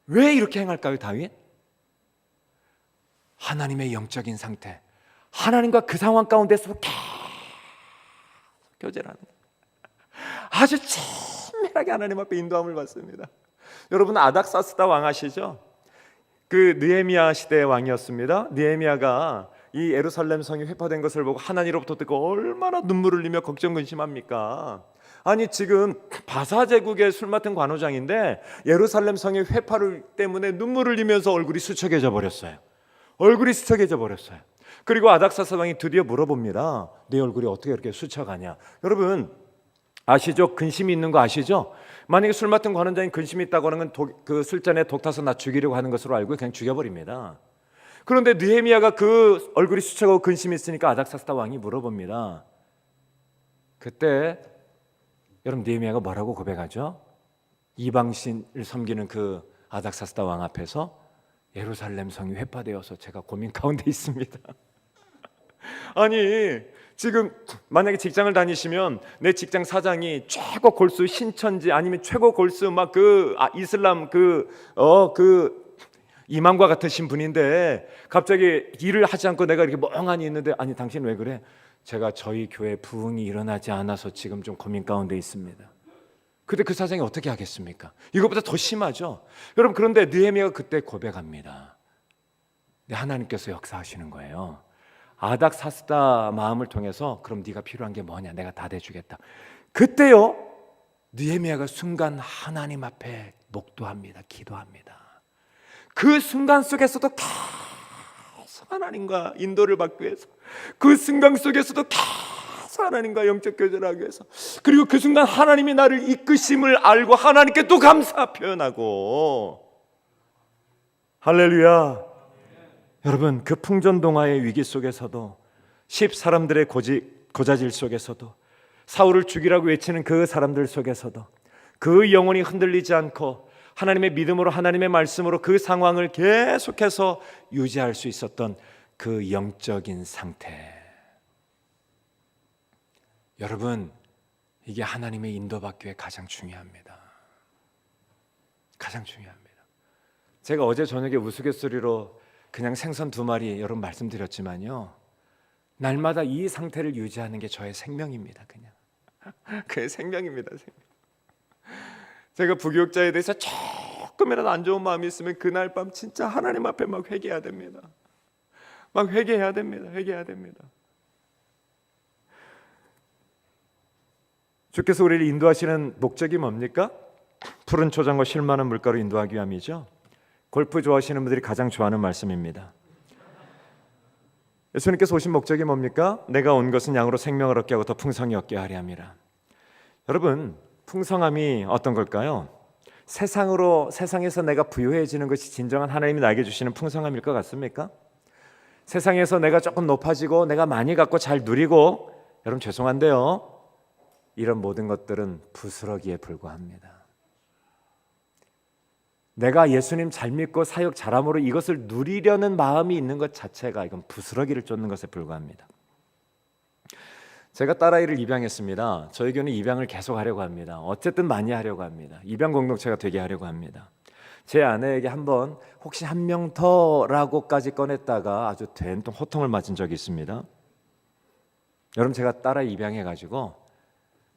왜 이렇게 행할까요, 다윗? 하나님의 영적인 상태, 하나님과 그 상황 가운데서 계속 교제를 하는 거예요. 아주 친밀하게 하나님 앞에 인도함을 받습니다. 여러분, 아닥사스다 왕 아시죠? 그 느헤미야 시대의 왕이었습니다. 느헤미야가 이 예루살렘 성이 회파된 것을 보고 하나님으로부터 듣고 얼마나 눈물을 흘리며 걱정 근심합니까? 아니, 지금 바사 제국의 술 맡은 관우장인데 예루살렘 성의 회파를 때문에 눈물을 흘리면서 얼굴이 수척해져 버렸어요. 그리고 아닥사스 왕이 드디어 물어봅니다. 네 얼굴이 어떻게 이렇게 수척하냐? 여러분 아시죠? 근심이 있는 거 아시죠? 만약에 술 맡은 관원장이 근심이 있다고 하는 건 그 술잔에 독 타서 나 죽이려고 하는 것으로 알고 그냥 죽여버립니다. 그런데 느헤미야가 그 얼굴이 수척하고 근심이 있으니까 아닥사스다 왕이 물어봅니다. 그때 여러분, 느헤미야가 뭐라고 고백하죠? 이방신을 섬기는 그 아닥사스다 왕 앞에서 예루살렘 성이 회파되어서 제가 고민 가운데 있습니다. 아니, 지금 만약에 직장을 다니시면 내 직장 사장이 최고 골수 신천지 아니면 최고 골수 막 그 이슬람 그 이맘과 같으신 분인데 갑자기 일을 하지 않고 내가 이렇게 멍하니 있는데, 아니 당신 왜 그래? 제가 저희 교회 부흥이 일어나지 않아서 지금 좀 고민 가운데 있습니다. 근데 그 사장이 어떻게 하겠습니까? 이것보다 더 심하죠. 여러분, 그런데 느헤미야가 그때 고백합니다. 네, 하나님께서 역사하시는 거예요. 아닥사스다 마음을 통해서 그럼 네가 필요한 게 뭐냐, 내가 다 대주겠다. 그때요, 느헤미야가 순간 하나님 앞에 목도합니다. 기도합니다. 그 순간 속에서도 계속 하나님과 인도를 받기 위해서, 그 순간 속에서도 계속 하나님과 영적 교제를 하기 위해서, 그리고 그 순간 하나님이 나를 이끄심을 알고 하나님께 또 감사 표현하고. 할렐루야. 여러분, 그 풍전동화의 위기 속에서도, 10사람들의 고자질 속에서도, 사울을 죽이라고 외치는 그 사람들 속에서도 그 영혼이 흔들리지 않고 하나님의 믿음으로, 하나님의 말씀으로 그 상황을 계속해서 유지할 수 있었던 그 영적인 상태. 여러분, 이게 하나님의 인도받기에 가장 중요합니다. 가장 중요합니다. 제가 어제 저녁에 우스갯소리로 그냥 생선 2마리 여러분 말씀드렸지만요, 날마다 이 상태를 유지하는 게 저의 생명입니다. 그냥 그게 생명입니다. 생명. 제가 부교육자에 대해서 조금이라도 안 좋은 마음이 있으면 그날 밤 진짜 하나님 앞에 막 회개해야 됩니다. 막 회개해야 됩니다. 회개해야 됩니다. 주께서 우리를 인도하시는 목적이 뭡니까? 푸른 초장과 실 많은 물가로 인도하기 위함이죠. 골프 좋아하시는 분들이 가장 좋아하는 말씀입니다. 예수님께서 오신 목적이 뭡니까? 내가 온 것은 양으로 생명을 얻게 하고 더 풍성히 얻게 하려 함이라. 여러분, 풍성함이 어떤 걸까요? 세상에서 내가 부유해지는 것이 진정한 하나님이 나에게 주시는 풍성함일 것 같습니까? 세상에서 내가 조금 높아지고 내가 많이 갖고 잘 누리고, 여러분 죄송한데요, 이런 모든 것들은 부스러기에 불과합니다. 내가 예수님 잘 믿고 사역 잘함으로 이것을 누리려는 마음이 있는 것 자체가 이건 부스러기를 쫓는 것에 불과합니다. 제가 딸아이를 입양했습니다. 저희 교회는 입양을 계속 하려고 합니다. 어쨌든 많이 하려고 합니다. 입양 공동체가 되게 하려고 합니다. 제 아내에게 한번 혹시 한 명 더라고까지 꺼냈다가 아주 된통 호통을 맞은 적이 있습니다. 여러분, 제가 딸아이 입양해가지고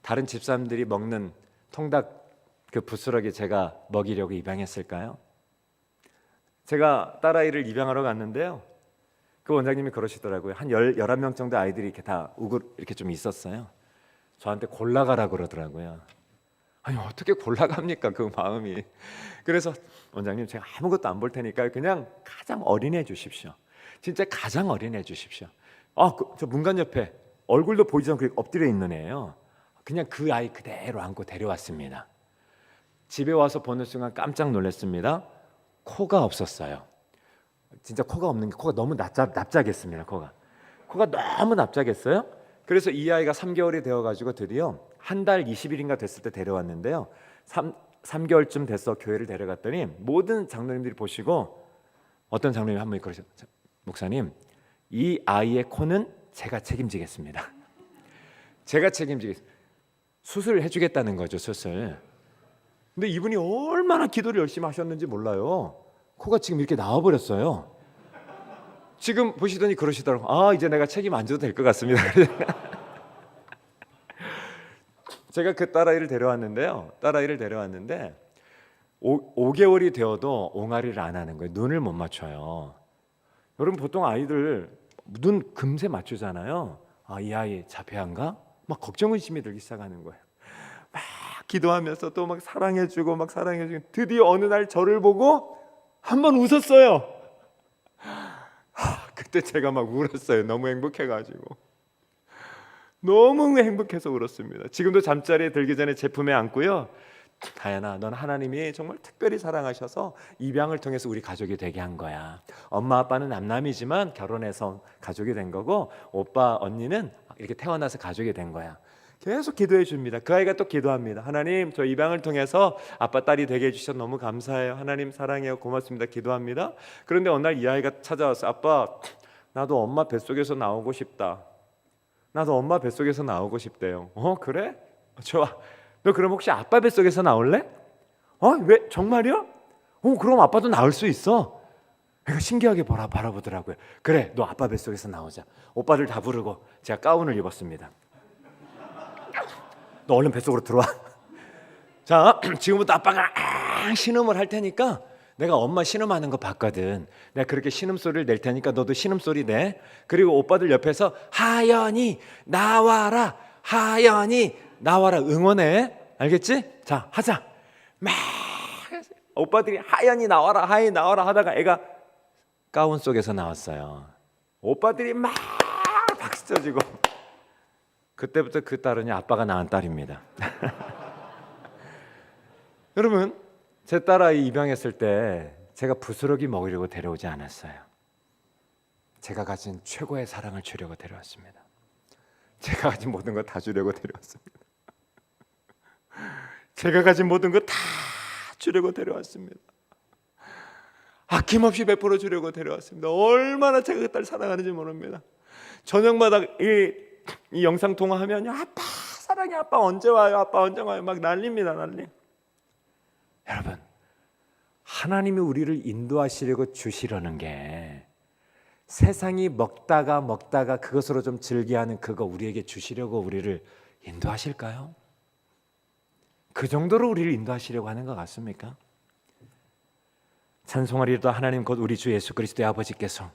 다른 집사람들이 먹는 통닭 그 부스러기 제가 먹이려고 입양했을까요? 제가 딸아이를 입양하러 갔는데요, 그 원장님이 그러시더라고요. 한 11명 정도 아이들이 이렇게 다 이렇게 좀 있었어요. 저한테 골라가라 그러더라고요. 아니 어떻게 골라갑니까, 그 마음이. 그래서 원장님, 제가 아무것도 안 볼 테니까 그냥 가장 어린애 주십시오. 진짜 가장 어린애 주십시오. 저 문간 옆에 얼굴도 보이지 않고 엎드려 있는 애예요. 그냥 그 아이 그대로 안고 데려왔습니다. 집에 와서 보는 순간 깜짝 놀랐습니다. 코가 없었어요. 진짜 코가 없는 게, 코가 너무 납작했습니다. 코가 너무 납작했어요. 그래서 이 아이가 3개월이 되어가지고 드디어 한 달 20일인가 됐을 때 데려왔는데요, 3개월쯤 돼서 교회를 데려갔더니 모든 장로님들이 보시고, 어떤 장로님이 한 분이 그러셨어요. 목사님, 이 아이의 코는 제가 책임지겠습니다. 제가 책임지겠습니다. 수술을 해주겠다는 거죠, 수술. 근데 이분이 얼마나 기도를 열심히 하셨는지 몰라요. 코가 지금 이렇게 나와버렸어요. 지금 보시더니 그러시더라고요. 이제 내가 책임 안 져도 될 것 같습니다. 제가 그 딸아이를 데려왔는데 5개월이 되어도 옹알이를 안 하는 거예요. 눈을 못 맞춰요. 여러분, 보통 아이들 눈 금세 맞추잖아요. 이 아이 자폐한가? 막 걱정 의심이 들기 시작하는 거예요. 막 기도하면서 또 막 사랑해주고 드디어 어느 날 저를 보고 한번 웃었어요. 그때 제가 막 울었어요. 너무 행복해가지고. 너무 행복해서 울었습니다. 지금도 잠자리에 들기 전에 제 품에 안고요, 다현아, 넌 하나님이 정말 특별히 사랑하셔서 입양을 통해서 우리 가족이 되게 한 거야. 엄마 아빠는 남남이지만 결혼해서 가족이 된 거고, 오빠 언니는 이렇게 태어나서 가족이 된 거야. 계속 기도해 줍니다. 그 아이가 또 기도합니다. 하나님, 저 입양을 통해서 아빠 딸이 되게 해주셔서 너무 감사해요. 하나님 사랑해요. 고맙습니다. 기도합니다. 그런데 어느 날 이 아이가 찾아와서, 아빠, 나도 엄마 뱃속에서 나오고 싶다. 나도 엄마 뱃속에서 나오고 싶대요. 그래? 좋아. 너 그럼 혹시 아빠 뱃속에서 나올래? 왜? 정말이야? 그럼 아빠도 나올 수 있어. 그러니까 신기하게 바라보더라고요. 그래, 너 아빠 뱃속에서 나오자. 오빠들 다 부르고 제가 가운을 입었습니다. 너 얼른 뱃속으로 들어와. 자, 지금부터 아빠가 신음을 할 테니까, 내가 엄마 신음하는 거 봤거든. 내가 그렇게 신음소리를 낼 테니까 너도 신음소리 내. 그리고 오빠들 옆에서 하연이 나와라, 하연이 나와라 응원해. 알겠지? 자, 하자. 막 오빠들이 하연이 나와라, 하연이 나와라 하다가 애가 가운 속에서 나왔어요. 오빠들이 막 박수 쳐주고. 그때부터 그 딸은 아빠가 낳은 딸입니다. 여러분, 제 딸아이 입양했을 때 제가 부스러기 먹으려고 데려오지 않았어요. 제가 가진 최고의 사랑을 주려고 데려왔습니다. 제가 가진 모든 거 다 주려고 데려왔습니다. 제가 가진 모든 거 다 주려고 데려왔습니다. 아낌없이 베풀어 주려고 데려왔습니다. 얼마나 제가 그 딸 사랑하는지 모릅니다. 저녁마다 이 영상 통화하면 아빠 사랑해, 아빠 언제 와요, 아빠 언제 와요 막 난립니다. 난리. 여러분, 하나님이 우리를 인도하시려고 주시려는 게 세상이 먹다가 그것으로 좀 즐겨하는 그거 우리에게 주시려고 우리를 인도하실까요? 그 정도로 우리를 인도하시려고 하는 것 같습니까? 찬송하리로다 하나님 곧 우리 주 예수 그리스도의 아버지께서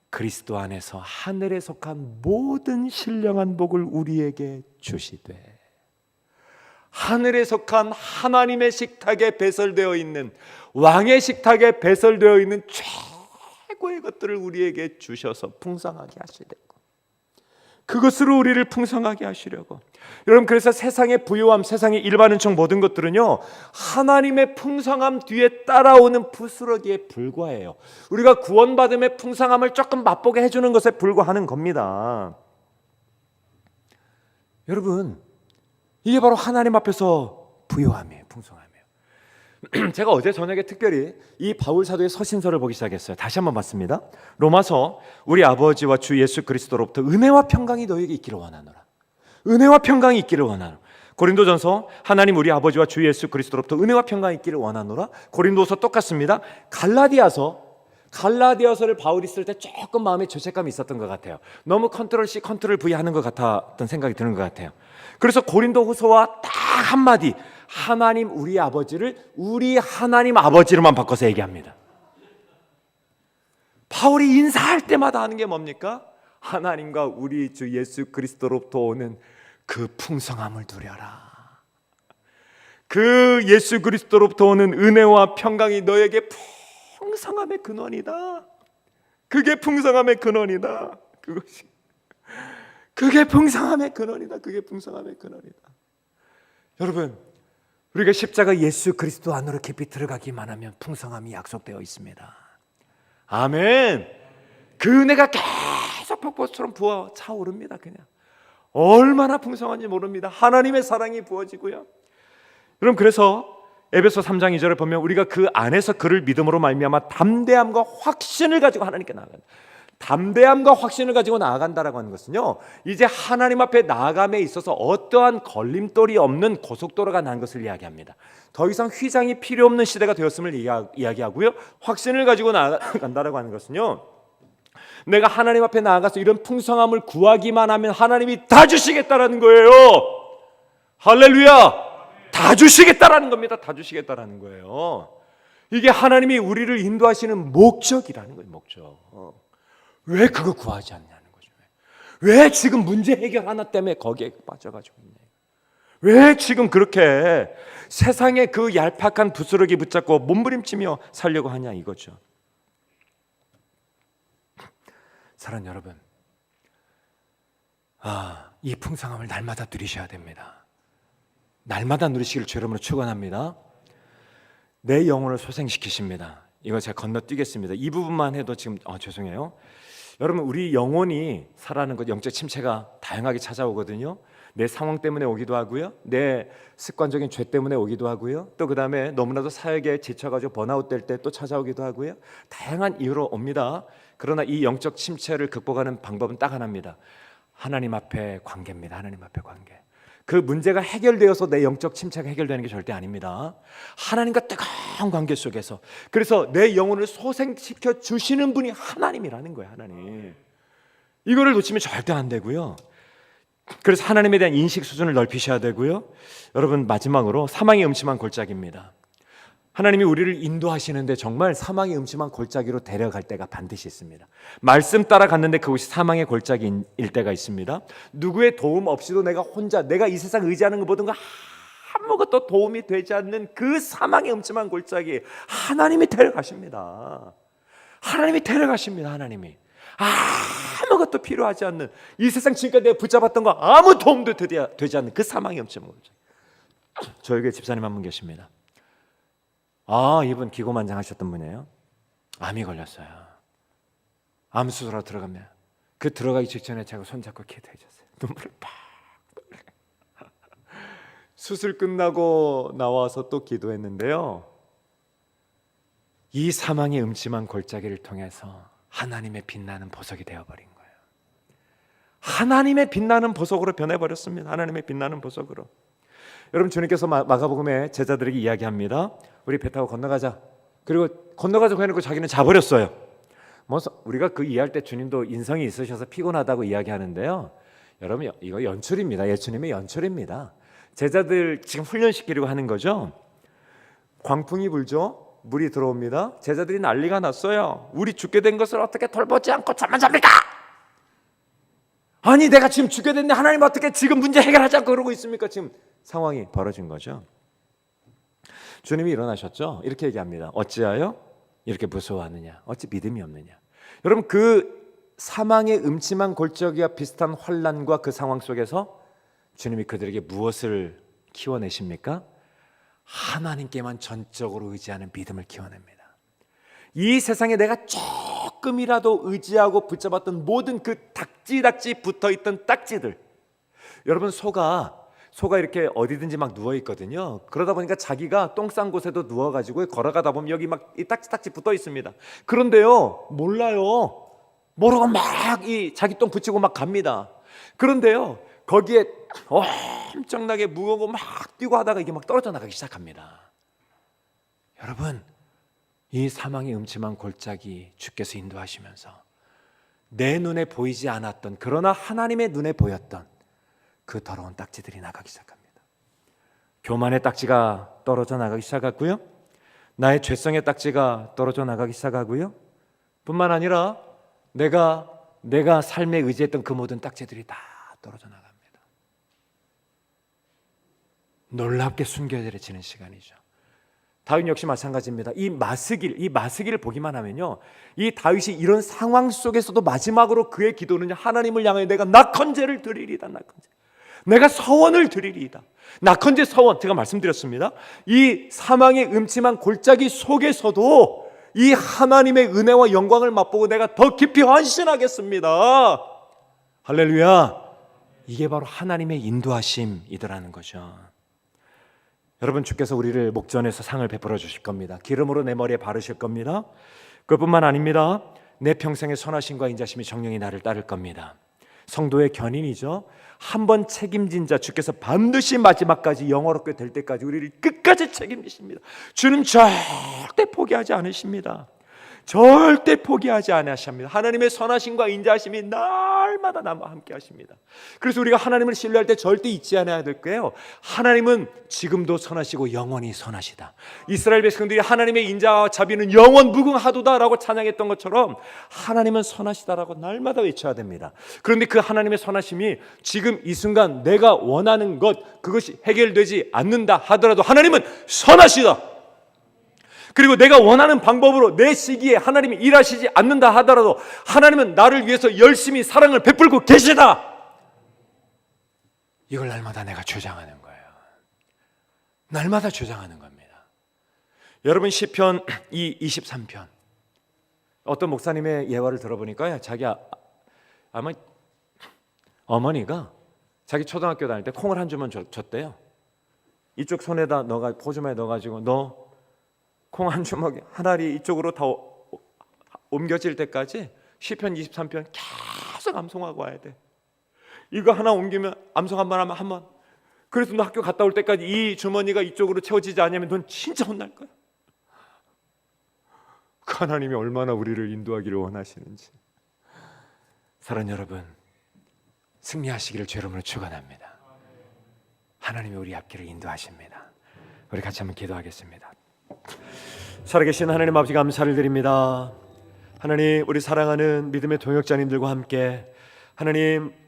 그리스도 안에서 하늘에 속한 모든 신령한 복을 우리에게 주시되, 하늘에 속한 하나님의 식탁에 배설되어 있는, 왕의 식탁에 배설되어 있는 최고의 것들을 우리에게 주셔서 풍성하게 하시려고, 그것으로 우리를 풍성하게 하시려고. 여러분, 그래서 세상의 부요함, 세상의 일반은총 모든 것들은요, 하나님의 풍성함 뒤에 따라오는 부스러기에 불과해요. 우리가 구원받음의 풍성함을 조금 맛보게 해주는 것에 불과하는 겁니다. 여러분, 이게 바로 하나님 앞에서 부요함이에요, 풍성함이에요. 제가 어제 저녁에 특별히 이 바울 사도의 서신서를 보기 시작했어요. 다시 한번 봤습니다. 로마서, 우리 아버지와 주 예수 그리스도로부터 은혜와 평강이 너에게 있기를 원하노라. 은혜와 평강이 있기를 원하노라. 고린도전서, 하나님 우리 아버지와 주 예수 그리스도로부터 은혜와 평강이 있기를 원하노라. 고린도서 똑같습니다. 갈라디아서를 바울이 쓸 때 조금 마음에 죄책감이 있었던 것 같아요. 너무 컨트롤 C 컨트롤 V 하는 것 같았던 생각이 드는 것 같아요. 그래서 고린도후서와 딱 한마디, 하나님 우리 아버지를 우리 하나님 아버지로만 바꿔서 얘기합니다. 바울이 인사할 때마다 하는 게 뭡니까? 하나님과 우리 주 예수 그리스도로부터 오는 그 풍성함을 누려라. 그 예수 그리스도로부터 오는 은혜와 평강이 너에게 풍성함의 근원이다. 그게 풍성함의 근원이다. 그게 풍성함의 근원이다. 그게 풍성함의 근원이다. 여러분, 우리가 십자가 예수 그리스도 안으로 깊이 들어가기만 하면 풍성함이 약속되어 있습니다. 아멘. 그 은혜가 계속 폭포처럼 부어 차오릅니다. 그냥 얼마나 풍성한지 모릅니다. 하나님의 사랑이 부어지고요. 여러분, 그래서 에베소 3장 2절을 보면 우리가 그 안에서 그를 믿음으로 말미암아 담대함과 확신을 가지고 하나님께 나아간다. 담대함과 확신을 가지고 나아간다라고 하는 것은요, 이제 하나님 앞에 나아감에 있어서 어떠한 걸림돌이 없는 고속도로가 난 것을 이야기합니다. 더 이상 휘장이 필요 없는 시대가 되었음을 이야기하고요, 확신을 가지고 나아간다라고 하는 것은요, 내가 하나님 앞에 나아가서 이런 풍성함을 구하기만 하면 하나님이 다 주시겠다라는 거예요. 할렐루야. 다 주시겠다라는 겁니다. 다 주시겠다라는 거예요. 이게 하나님이 우리를 인도하시는 목적이라는 거예요. 목적. 왜 그거 구하지 않냐는 거죠. 왜 지금 문제 해결 하나 때문에 거기에 빠져가지고 있냐. 왜 지금 그렇게 세상의 그 얄팍한 부스러기 붙잡고 몸부림치며 살려고 하냐 이거죠. 사랑하는 여러분, 이 풍성함을 날마다 누리셔야 됩니다. 날마다 누리시길 주 여러분으로 축원합니다. 내 영혼을 소생시키십니다. 이거 제가 건너뛰겠습니다. 이 부분만 해도 지금 죄송해요. 여러분, 우리 영혼이 살아가는 것, 영적 침체가 다양하게 찾아오거든요. 내 상황 때문에 오기도 하고요, 내 습관적인 죄 때문에 오기도 하고요, 또 그 다음에 너무나도 사역에 지쳐가지고 번아웃 될 때 또 찾아오기도 하고요. 다양한 이유로 옵니다. 그러나 이 영적 침체를 극복하는 방법은 딱 하나입니다. 하나님 앞에 관계입니다. 하나님 앞에 관계. 그 문제가 해결되어서 내 영적 침체가 해결되는 게 절대 아닙니다. 하나님과 뜨거운 관계 속에서, 그래서 내 영혼을 소생시켜 주시는 분이 하나님이라는 거예요. 하나님. 이거를 놓치면 절대 안 되고요. 그래서 하나님에 대한 인식 수준을 넓히셔야 되고요. 여러분, 마지막으로 사망의 음침한 골짜기입니다. 하나님이 우리를 인도하시는데 정말 사망의 음침한 골짜기로 데려갈 때가 반드시 있습니다. 말씀 따라 갔는데 그곳이 사망의 골짜기일 때가 있습니다. 누구의 도움 없이도 내가 혼자, 내가 이 세상 의지하는 것 모든 거 아무것도 도움이 되지 않는 그 사망의 음침한 골짜기, 하나님이 데려가십니다. 하나님이 데려가십니다. 하나님이 아무것도 필요하지 않는, 이 세상 지금까지 내가 붙잡았던 거 아무 도움도 되지 않는 그 사망의 음침한 골짜기. 저희 교회 집사님 한 분 계십니다. 이분 기고만장하셨던 분이에요. 암이 걸렸어요. 암 수술하러 들어가면 그 들어가기 직전에 제가 손잡고 기도해줬어요. 눈물을 팍. 수술 끝나고 나와서 또 기도했는데요, 이 사망의 음침한 골짜기를 통해서 하나님의 빛나는 보석이 되어버린 거예요. 하나님의 빛나는 보석으로 변해버렸습니다. 하나님의 빛나는 보석으로. 여러분, 주님께서 마가복음에 제자들에게 이야기합니다. 우리 배 타고 건너가자. 그리고 건너가자고 해놓고 자기는 자버렸어요. 우리가 그 이해할 때 주님도 인성이 있으셔서 피곤하다고 이야기하는데요, 여러분, 이거 연출입니다. 예수님의 연출입니다. 제자들 지금 훈련시키려고 하는 거죠. 광풍이 불죠. 물이 들어옵니다. 제자들이 난리가 났어요. 우리 죽게 된 것을 어떻게 돌보지 않고 잠만 잡니까? 아니, 내가 지금 죽게 됐는데 하나님 어떻게 지금 문제 해결하자고 그러고 있습니까? 지금 상황이 벌어진 거죠. 주님이 일어나셨죠. 이렇게 얘기합니다. 어찌하여 이렇게 무서워하느냐? 어찌 믿음이 없느냐? 여러분, 그 사망의 음침한 골짜기와 비슷한 환난과 그 상황 속에서 주님이 그들에게 무엇을 키워내십니까? 하나님께만 전적으로 의지하는 믿음을 키워냅니다. 이 세상에 내가 조금이라도 의지하고 붙잡았던 모든 그 딱지 붙어있던 딱지들, 여러분, 소가 이렇게 어디든지 막 누워 있거든요. 그러다 보니까 자기가 똥 싼 곳에도 누워가지고 걸어가다 보면 여기 막 이 딱지 붙어 있습니다. 그런데요, 몰라요. 모르고 막 이 자기 똥 붙이고 막 갑니다. 그런데요, 거기에 엄청나게 무거워 막 뛰고 하다가 이게 막 떨어져 나가기 시작합니다. 여러분, 이 사망의 음침한 골짜기 주께서 인도하시면서 내 눈에 보이지 않았던, 그러나 하나님의 눈에 보였던 그 더러운 딱지들이 나가기 시작합니다. 교만의 딱지가 떨어져 나가기 시작하고요, 나의 죄성의 딱지가 떨어져 나가기 시작하고요, 뿐만 아니라 내가 삶에 의지했던 그 모든 딱지들이 다 떨어져 나갑니다. 놀랍게 순결해지는 시간이죠. 다윗 역시 마찬가지입니다. 이 마스기를 보기만 하면요, 이 다윗이 이런 상황 속에서도 마지막으로 그의 기도는 하나님을 향하여 내가 낙헌제를 드리리이다. 내가 서원을 드리리이다. 낙헌제 서원, 제가 말씀드렸습니다. 이 사망의 음침한 골짜기 속에서도 이 하나님의 은혜와 영광을 맛보고 내가 더 깊이 헌신하겠습니다. 할렐루야. 이게 바로 하나님의 인도하심이더라는 거죠. 여러분, 주께서 우리를 목전에서 상을 베풀어 주실 겁니다. 기름으로 내 머리에 바르실 겁니다. 그것뿐만 아닙니다. 내 평생의 선하심과 인자심이 정령이 나를 따를 겁니다. 성도의 견인이죠. 한번 책임진 자, 주께서 반드시 마지막까지 영원롭게 될 때까지 우리를 끝까지 책임지십니다. 주님 절대 포기하지 않으십니다. 절대 포기하지 않으십니다. 하나님의 선하심과 인자하심이 날마다 나와 함께 하십니다. 그래서 우리가 하나님을 신뢰할 때 절대 잊지 않아야 될 거예요. 하나님은 지금도 선하시고 영원히 선하시다. 이스라엘 백성들이 하나님의 인자와 자비는 영원 무궁하도다라고 찬양했던 것처럼 하나님은 선하시다라고 날마다 외쳐야 됩니다. 그런데 그 하나님의 선하심이 지금 이 순간 내가 원하는 것, 그것이 해결되지 않는다 하더라도 하나님은 선하시다. 그리고 내가 원하는 방법으로 내 시기에 하나님이 일하시지 않는다 하더라도 하나님은 나를 위해서 열심히 사랑을 베풀고 계시다. 이걸 날마다 내가 주장하는 거예요. 날마다 주장하는 겁니다. 여러분, 시편 23편 어떤 목사님의 예화를 들어보니까요, 자기 아마 어머니가 자기 초등학교 다닐 때 콩을 한 주면 줬대요. 이쪽 손에다 포주머니에 넣어가지고 너 콩 한 주먹 한 알이 이쪽으로 다 옮겨질 때까지 시편 23편 계속 암송하고 와야 돼. 이거 하나 옮기면 암송 한 번 하면 한 번, 그래서 너 학교 갔다 올 때까지 이 주머니가 이쪽으로 채워지지 않으면 넌 진짜 혼날 거야. 하나님이 얼마나 우리를 인도하기를 원하시는지. 사랑하는 여러분, 승리하시기를 주 여러분을 축원합니다. 하나님이 우리 앞길을 인도하십니다. 우리 같이 한번 기도하겠습니다. 살아계신 하나님 아버지, 감사를 드립니다. 하나님, 우리 사랑하는 믿음의 동역자님들과 함께 하나님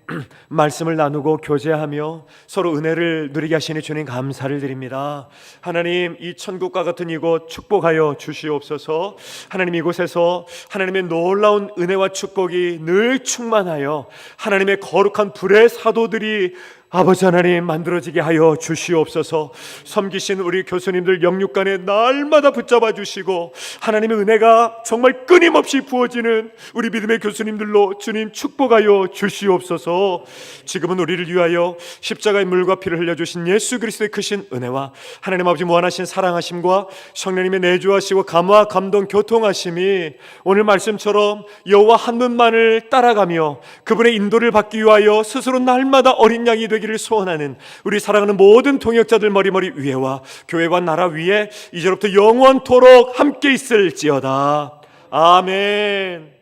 말씀을 나누고 교제하며 서로 은혜를 누리게 하시니 주님 감사를 드립니다. 하나님, 이 천국과 같은 이곳 축복하여 주시옵소서. 하나님, 이곳에서 하나님의 놀라운 은혜와 축복이 늘 충만하여 하나님의 거룩한 불의 사도들이 아버지 하나님 만들어지게 하여 주시옵소서. 섬기신 우리 교수님들 영육간에 날마다 붙잡아 주시고 하나님의 은혜가 정말 끊임없이 부어지는 우리 믿음의 교수님들로 주님 축복하여 주시옵소서. 지금은 우리를 위하여 십자가의 물과 피를 흘려주신 예수 그리스도의 크신 은혜와 하나님 아버지 무한하신 사랑하심과 성령님의 내주하시고 감화 감동 교통하심이 오늘 말씀처럼 여호와 한 분만을 따라가며 그분의 인도를 받기 위하여 스스로 날마다 어린 양이 되기를 소원하는 우리 사랑하는 모든 동역자들 머리머리 위에와 교회와 나라 위에 이제로부터 영원토록 함께 있을지어다. 아멘.